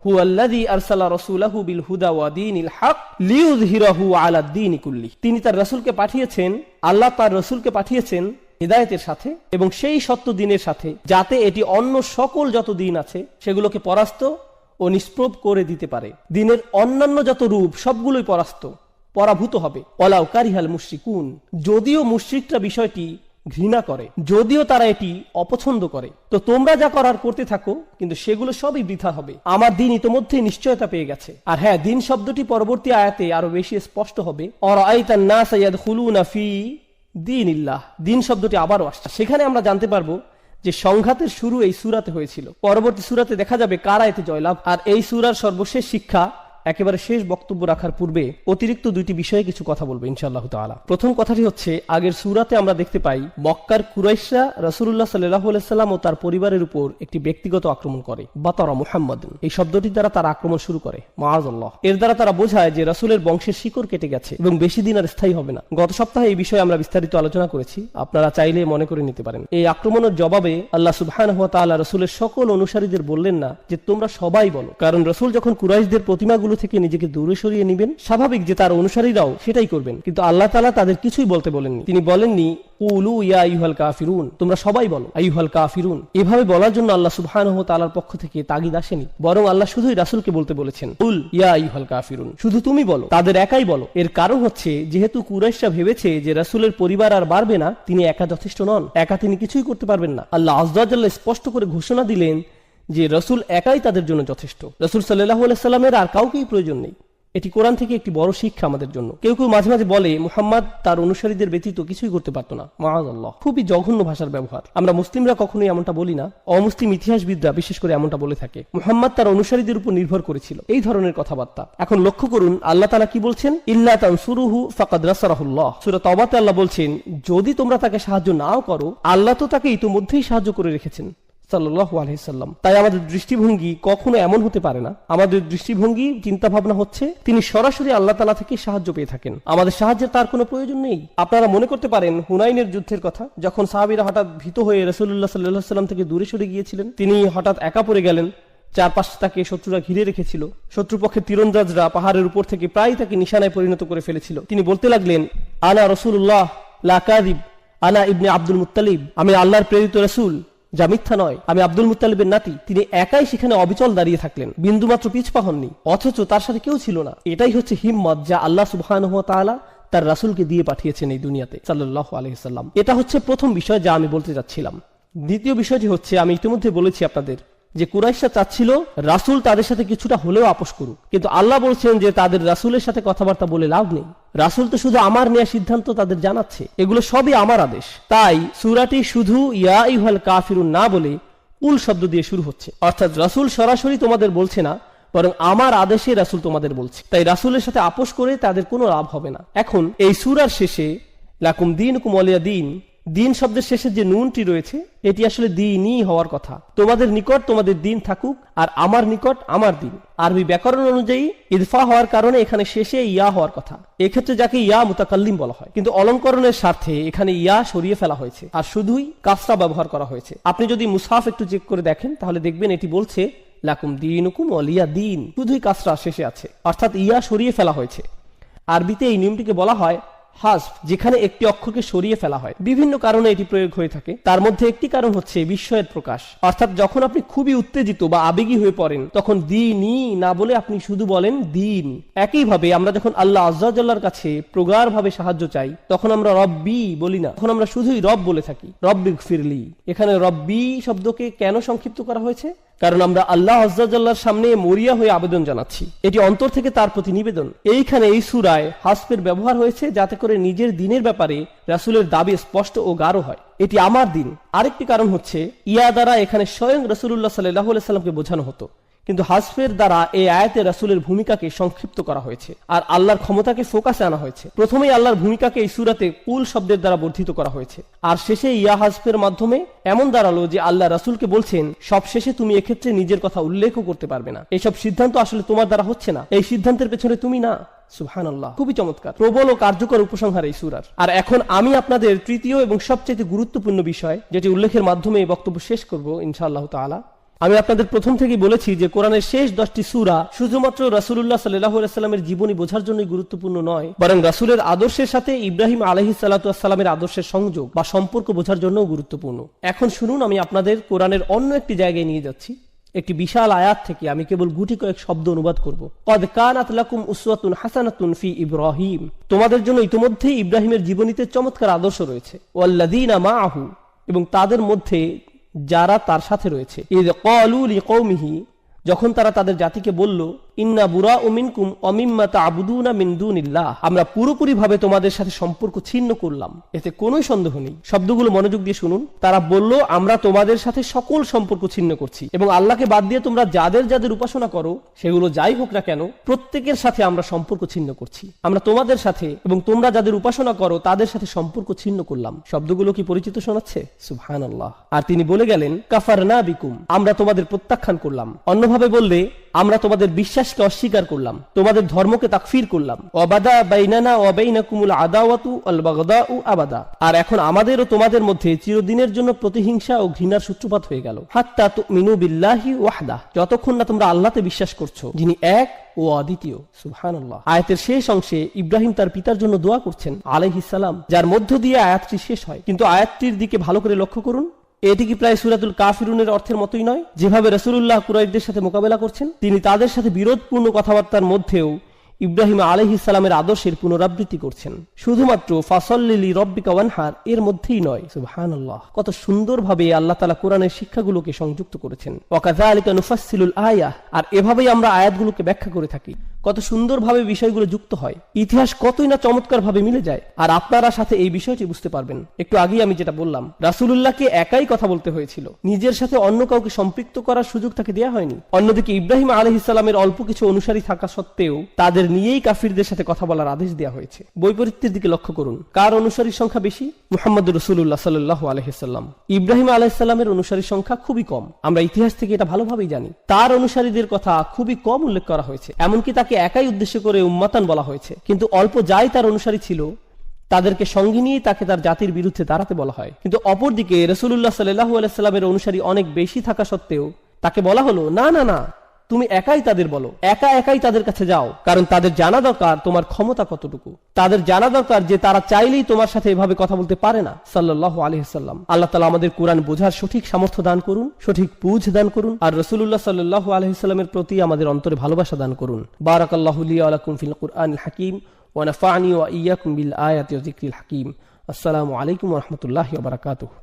হুয়াল্লাযী আরসালা রাসূলাহু বিল হুদা ওয়া দীনিল হক লিইয়ুযহিরাহু আলাদ দীনি কুল্লি। তিনি তার রাসূলকে পাঠিয়েছেন, আল্লাহ তার রাসূলকে পাঠিয়েছেন হিদায়াতের সাথে এবং সেই সত্য দ্বীনের সাথে, যাতে এটি অন্য সকল যত দ্বীন আছে সেগুলোকে পরাস্ত ও নিষ্প্রভ করে দিতে পারে। দ্বীনের অন্যান্য যত রূপ সবগুলোই পরাভূত হবে। ওয়ালাউ কারিহাল মুশরিকুন, যদিও মুশরিকরা বিষয়টি ঘৃণা করে, যদিও তারা এটি অপছন্দ করে। তো তোমরা যা করার করতে থাকো, কিন্তু সেগুলো সবই বৃথা হবে। আমার দিন ইতোমধ্যে নিশ্চয়তা পেয়ে গেছে। আর হ্যাঁ, দিন শব্দটি পরবর্তী আয়াতে আরো বেশি স্পষ্ট হবে। অরাআইতান নাসা ইয়াদখুলুনা ফি দীনিল্লাহ, দিন শব্দটি আবারও আসছে। সেখানে আমরা জানতে পারবো যে সংঘাতের শুরু এই সূরাতে হয়েছিল। পরবর্তী সূরাতে দেখা যাবে কারা এতে জয়লাভ। আর এই সূরার সর্বশেষ শিক্ষা, একেবারে শেষ বক্তব্য রাখার পূর্বে অতিরিক্ত দুইটি বিষয়ে কিছু কথা বলবো ইনশাআল্লাহ তাআলা। প্রথম কথাটি হচ্ছে, আগের সূরাতে আমরা দেখতে পাই মক্কার কুরাইশরা রাসূলুল্লাহ সাল্লাল্লাহু আলাইহি সাল্লাম ও তার পরিবারের উপর একটি ব্যক্তিগত আক্রমণ করে। বাতারা মুহাম্মাদুন, এই শব্দটি দ্বারা তারা আক্রমণ শুরু করে। মাআযাল্লাহ, এর দ্বারা তারা বোঝায় যে রাসূলের বংশের শিকড় কেটে গেছে এবং বেশি দিন আর স্থায়ী হবে না। গত সপ্তাহে এই বিষয়ে আমরা বিস্তারিত আলোচনা করেছি, আপনারা চাইলে মনে করে নিতে পারেন। এই আক্রমণের জবাবে আল্লাহ সুবহানাহু ওয়া তাআলা রাসূলের সকল অনুসারীদের বললেন না যে তোমরা সবাই বলো, কারণ রাসূল যখন কুরাইশদের প্রতিমাগুলো থেকে নিজেকে দূরে সরিয়ে নেবেন, স্বাভাবিক যে তার অনুসারীরাও সেটাই করবেন। কিন্তু আল্লাহ তাআলা তাদের কিছুই বলতে বলেননি। তিনি বলেননি কুলু ইয়া আইয়ুহাল কাফিরুন, তোমরা সবাই বলো আইয়ুহাল কাফিরুন। এভাবে বলার জন্য আল্লাহ সুবহানাহু ওয়া তাআলার পক্ষ থেকে তাগিদ আসেনি, বরং আল্লাহ শুধুই রাসূলকে বলতে বলেছেন কুল ইয়া আইয়ুহাল কাফিরুন, শুধু তুমি বলো, তাদের একাই বলো। এর কারণ হচ্ছে, যেহেতু কুরাইশরা ভেবেছে যে রাসূলের পরিবার আর বাড়বে না, তিনি একা যথেষ্ট নন, একা তিনি কিছুই করতে পারবেন না। আল্লাহ আযজা ওয়া জাল্লা স্পষ্ট করে ঘোষণা দিলেন যে রাসূল একাই তাদের জন্য যথেষ্ট। রাসূল সাল্লাল্লাহু আলাইহি সাল্লামের আর কাউকেই প্রয়োজন নেই। এটি কোরআন থেকে একটি বড় শিক্ষা আমাদের জন্য। কেউ কেউ মাঝে মাঝে বলে মুহাম্মদ তার অনুসারীদের ব্যতীত কিছুই করতে পারত না। মাআযাল্লাহ, খুবই জঘন্য ভাষার ব্যবহার। আমরা মুসলিমরা কখনোই এমনটা বলি না, অমুসলিম ইতিহাসবিদরা বিশেষ করে এমনটা বলে থাকে। মুহাম্মদ তার অনুসারীদের উপর নির্ভর করেছিল, এই ধরনের কথাবার্তা। এখন লক্ষ্য করুন আল্লাহ তাআলা কি বলছেন, ইল্লা তানসুরুহু ফাকাদ নাসারাহুল্লাহ। সূরা তাওবাতে আল্লাহ বলছেন, যদি তোমরা তাকে সাহায্য নাও করো, আল্লাহ তো তাকে ইতিমধ্যেই সাহায্য করে রেখেছেন সাল্লাল্লাহু আলাইহি সাল্লাম। তাই আমাদের দৃষ্টিভঙ্গি কখনো এমন হতে পারে না। আমাদের দৃষ্টিভঙ্গি, চিন্তা ভাবনা হচ্ছে তিনি সরাসরি আল্লাহ তাআলা থেকে সাহায্য পেয়ে থাকেন, আমাদের সাহায্যের তার কোনো প্রয়োজন নেই। আপনারা মনে করতে পারেন হুনাইনের যুদ্ধের কথা, যখন সাহাবীরা হঠাৎ ভীত হয়ে রাসূলুল্লাহ সাল্লাল্লাহু আলাইহি সাল্লাম থেকে দূরে সরে গিয়েছিলেন, তিনি হঠাৎ একা পড়ে গেলেন। চারপাশে তাকে শত্রুরা ঘিরে রেখেছিল। শত্রুপক্ষের তীরন্দাজরা পাহাড়ের উপর থেকে প্রায় তাকে নিশানায় পরিণত করে ফেলেছিল। তিনি বলতে লাগলেন, আনা রাসূলুল্লাহ লা কাযিব, আনা ইবনে আব্দুল মুত্তালিব, আমি আল্লাহর প্রেরিত রাসূল, যা মিথ্যা নয়, আমি আব্দুল মুত্তালিবের নাতি। তিনি একাই সেখানে অবিচল দাঁড়িয়ে থাকলেন, বিন্দুমাত্র পিছপা হননি, অথচ তার সাথে কেউ ছিল না। এটাই হচ্ছে হিম্মত যা আল্লাহ সুবহানাহু ওয়া তাআলা তার রাসূলকে দিয়ে পাঠিয়েছেন এই দুনিয়াতে সাল্লাল্লাহু আলাইহি সাল্লাম। এটা হচ্ছে প্রথম বিষয় যা আমি বলতে চাচ্ছিলাম। দ্বিতীয় বিষয়টি হচ্ছে, আমি ইতিমধ্যে বলেছি আপনাদের যে কুরাইশরা চাচ্ছিল রাসূল তাদের সাথে কিছুটা হলেও আপোষ করুক, কিন্তু আল্লাহ বলছেন যে তাদের রাসূলের সাথে কথাবার্তা বলে লাভ নেই। রাসূল তো শুধু আমার নেয়া সিদ্ধান্ত তাদের জানাচ্ছে, এগুলো সবই আমার আদেশ। তাই সূরাটি শুধু ইয়া আইয়ুহাল কাফিরুন না বলে কুল শব্দ দিয়ে শুরু হচ্ছে, অর্থাৎ রাসূল সরাসরি তোমাদের বলছে না, বরং আমার আদেশে রাসূল তোমাদের বলছে। তাই রাসূলের সাথে আপোষ করে তাদের কোনো লাভ হবে না। এখন এই সূরার শেষে লাকুম দীনুকুম ওয়ালিয়া দীন, দিন শব্দের শেষে যে নুনটি রয়েছে, এটি আসলে দ্বীনই হওয়ার কথা। তোমাদের নিকট তোমাদের দিন থাকুক, আর আমার নিকট আমার দিন। আরবি ব্যাকরণ অনুযায়ী ইদফা হওয়ার কারণে এখানে শেষে ইয়া হওয়ার কথা। এক্ষেত্রে যাকে ইয়া মুতাকাল্লিম বলা হয়, কিন্তু অলঙ্করণের স্বার্থে এখানে ইয়া সরিয়ে ফেলা হয়েছে আর শুধুই কাসরা ব্যবহার করা হয়েছে। আপনি যদি মুসহাফ একটু চেক করে দেখেন, তাহলে দেখবেন এটি বলছে লাকুম দীনুকুম ওয়ালিয়া দীন, শুধুই কাসরা শেষে আছে, অর্থাৎ ইয়া সরিয়ে ফেলা হয়েছে। আরবিতে এই নিয়মটিকে বলা হয় হাসফ, যেখানে একটি অক্ষরকে সরিয়ে ফেলা হয়। বিভিন্ন কারণে এটি প্রয়োগ হয়ে থাকে, তার মধ্যে একটি কারণ হচ্ছে বিস্ময়ের প্রকাশ। অর্থাৎ যখন আপনি খুবই উত্তেজিত বা আবেগী হয়ে পড়েন, তখন দ্বীনি না বলে আপনি শুধু বলেন দিন। একইভাবে আমরা যখন আল্লাহ আযজা ওয়া জাল্লার কাছে প্রগাঢ় ভাবে সাহায্য চাই, তখন আমরা রব্বি বলি না, তখন আমরা শুধুই রব বলে থাকি, রব্বিগফিরলি। এখানে রব্বি শব্দকে কেন সংক্ষিপ্ত করা হয়েছে? কারণ আমরা আল্লাহ আযজা ওয়া জাল্লার সামনে মরিয়া হয়ে আবেদন জানাচ্ছি, এটি অন্তর থেকে তার প্রতি নিবেদন। এইখানে এই সূরায় হাসফের ব্যবহার হয়েছে যাতে করে নিজের দিনের ব্যাপারে রাসূলের দাবি স্পষ্ট ও গাঢ় হয়, এটি আমার দিন। আরেকটি কারণ হচ্ছে ইয়া দ্বারা এখানে স্বয়ং রাসূলুল্লাহ সাল্লাল্লাহু আলাইহি সাল্লামকে বোঝানো হতো, কিন্তু হাসফের দ্বারা এই আয়াতে রাসূলের ভূমিকাকে সংক্ষিপ্ত করা হয়েছে আর আল্লাহর ক্ষমতাকে ফোকাসে আনা হয়েছে। প্রথমেই আল্লাহর ভূমিকাকে এই সূরাতে কুল শব্দের দ্বারা বর্ধিত করা হয়েছে, আর শেষে ইয়া হাসফের মাধ্যমে এমন দাঁড়ালো যে আল্লাহ রাসূলকে বলছেন সব শেষে তুমি এক্ষেত্রে নিজের কথা উল্লেখও করতে পারবে না। এইসব সিদ্ধান্ত আসলে তোমার দ্বারা হচ্ছে না, এই সিদ্ধান্তের পেছনে তুমি না। সুবহানাল্লাহ, খুবই চমৎকার, প্রবল ও কার্যকর উপসংহার এই সূরার। আর এখন আমি আপনাদের তৃতীয় এবং সবচেয়ে গুরুত্বপূর্ণ বিষয়, যেটি উল্লেখের মাধ্যমে এই বক্তব্য শেষ করব ইনশাআল্লাহ তাআলা। আমি আপনাদের প্রথম থেকেই বলেছি যে কোরআনের শেষ 10টি সূরা শুধুমাত্র রাসূলুল্লাহ সাল্লাল্লাহু আলাইহি সাল্লামের জীবনী বোঝার জন্যই গুরুত্বপূর্ণ নয়, বরং রাসূলের আদর্শের সাথে ইব্রাহিম আলাইহিস সালাতু ওয়াস সালামের আদর্শের সংযোগ বা সম্পর্ক বোঝার জন্যও গুরুত্বপূর্ণ। এখন শুনুন, আমি আপনাদের কোরআনের অন্য একটি জায়গায় নিয়ে যাচ্ছি, একটি বিশাল আয়াত থেকে আমি কেবল গুটি কয়েক শব্দ অনুবাদ করব। কদ কানাত লাকুম উসওয়াতুন হাসানাতুন ফি ইব্রাহিম, তোমাদের জন্য ইতিমধ্যেই ইব্রাহিমের জীবনীতে চমৎকার আদর্শ রয়েছে। ওয়াল্লাযীনা মাআহু, এবং তাদের মধ্যে যারা তার সাথে রয়েছে। ইয ক্বালু লিকওমিহি, যখন তারা তাদের জাতিকে বলল, ইন্না বুরাউ মিনকুম ওয়া মিম্মা তা'বুদুনা মিন দুনিল্লাহ, আমরা পুরোপুরি ভাবে তোমাদের সাথে সম্পর্ক ছিন্ন করলাম। এতে কোনো সন্দেহ নেই। শব্দগুলো মনোযোগ দিয়ে শুনুন। তারা বলল, আমরা তোমাদের সাথে সকল সম্পর্ক ছিন্ন করছি এবং আল্লাহকে বাদ দিয়ে তোমরা যাদের যাদের উপাসনা করো সেগুলো যাই হোক না কেন প্রত্যেকের সাথে আমরা সম্পর্ক ছিন্ন করছি। আমরা তোমাদের সাথে এবং তোমরা যাদের উপাসনা করো তাদের সাথে সম্পর্ক ছিন্ন করলাম। শব্দগুলো কি পরিচিত শোনাচ্ছে? সুবহানাল্লাহ। আর তিনি বলে গেলেন, কাফারনা বিকুম, আমরা তোমাদের প্রত্যাখ্যান করলাম। অন্যভাবে বললে, আমরা তোমাদের বিশ্বাসকে অস্বীকার করলাম, তোমাদের ধর্মকে তাকফির করলাম। ওয়াবাদা বাইনানা ওয়া বাইনাকুমুল আদাওয়াতু ওয়াল বাগদাউ আবাদা, আর এখন আমাদের ও তোমাদের মধ্যে চিরদিনের জন্য প্রতিহিংসা ও ঘৃণার সূত্রপাত হয়ে গেল। হাত্তা তুমিনু বিল্লাহি ওয়াহদা, যতক্ষণ না তোমরা আল্লাহতে বিশ্বাস করছো যিনি এক ও অদ্বিতীয়। সুবহানাল্লাহ। আয়াতের শেষ অংশে ইব্রাহিম তার পিতার জন্য দোয়া করছেন আলাইহিস সালাম, যার মধ্য দিয়ে আয়াতটি শেষ হয়। কিন্তু আয়াতটির দিকে ভালো করে লক্ষ্য করুন। এটি কি প্রায় সূরাতুল কাফিরুনের অর্থের মতোই নয়? যেভাবে রাসূলুল্লাহ কুরাইশদের সাথে মোকাবেলা করছেন, তিনি তাদের সাথে বিরোধপূর্ণ কথাবার্তার মধ্যেও ইব্রাহিম আলাইহিস সালামের আদর্শের পুনরাবৃত্তি করছেন। শুধুমাত্র ফাসাল্লি লিরাব্বিকা ওয়ানহার এর মধ্যেই নয়। সুবহানাল্লাহ। কত সুন্দরভাবে আল্লাহ তাআলা কোরআনের শিক্ষাগুলোকে সংযুক্ত করেছেন। ওয়া কাযালিকা নুফাসসিলুল আয়াহ, আর এভাবেই আমরা আয়াতগুলোকে ব্যাখ্যা করে থাকি। কত সুন্দরভাবে বিষয়গুলো যুক্ত হয়, ইতিহাস কতই না চমৎকারভাবে মিলে যায়। আর আপনারা সাথে এই বিষয়টি বুঝতে পারবেন। একটু আগেই আমি যেটা বললাম, রাসূলুল্লাহকে একাই কথা বলতে হয়েছিল, নিজের সাথে অন্য কাউকে সম্পৃক্ত করার সুযোগ তাকে দেয়া হয়নি। অন্যদিকে ইব্রাহিম আলাইহিস সালামের অল্প কিছু অনুসারী থাকা সত্ত্বেও তাদের নিয়েই কাফিরদের সাথে কথা বলার আদেশ দেওয়া হয়েছে। বৈপরীত্যের দিকে লক্ষ্য করুন, কার অনুসারীর সংখ্যা বেশি? মুহাম্মদুর রাসূলুল্লাহ সাল্লাল্লাহু আলাইহি সাল্লাম। ইব্রাহিম আলাইহিস সালামের অনুসারীর সংখ্যা খুবই কম। আমরা ইতিহাস থেকে এটা ভালোভাবেই জানি। তার অনুসারীদের কথা খুবই কম উল্লেখ করা হয়েছে, এমনকি তাকে একাই উদ্দেশ্য করে উম্মাতান বলা হয়েছে। কিন্তু অল্প যাই তার অনুসারী ছিল, তাদেরকে সঙ্গে নিয়ে তাকে তার জাতির বিরুদ্ধে দাঁড়াতে বলা হয়। কিন্তু অপরদিকে রাসূলুল্লাহ সাল্লাল্লাহু আলাইহি সাল্লামের অনুসারী অনেক বেশি থাকা সত্ত্বেও তাকে বলা হলো, না না না, তুমি একাই তাদের বলো, একাই তাদের কাছে যাও, কারণ তাদের জানা দরকার তোমার ক্ষমতা কতটুকু। তাদের জানা দরকার যে তারা চাইলেই তোমার সাথে এভাবে কথা বলতে পারে না। সাল্লাল্লাহু আলাইহি সাল্লাম। আল্লাহ তাআলা আমাদের কোরআন বোঝার সঠিক সামর্থ্য দান করুন, সঠিক বুঝ দান করুন, আর রাসূলুল্লাহ সাল্লাল্লাহু আলাইহি সাল্লামের প্রতি আমাদের অন্তরে ভালোবাসা দান করুন। বারাকাল্লাহু লি ওয়া লাকুম ফিল কুরআনিল হাকীম ওয়া নাফা'নি ওয়া ইয়্যাকুম বিল আয়াতি ওয়া যিকরিল হাকীম। আসসালামু আলাইকুম ওয়া রাহমাতুল্লাহি ওয়া বারাকাতুহু।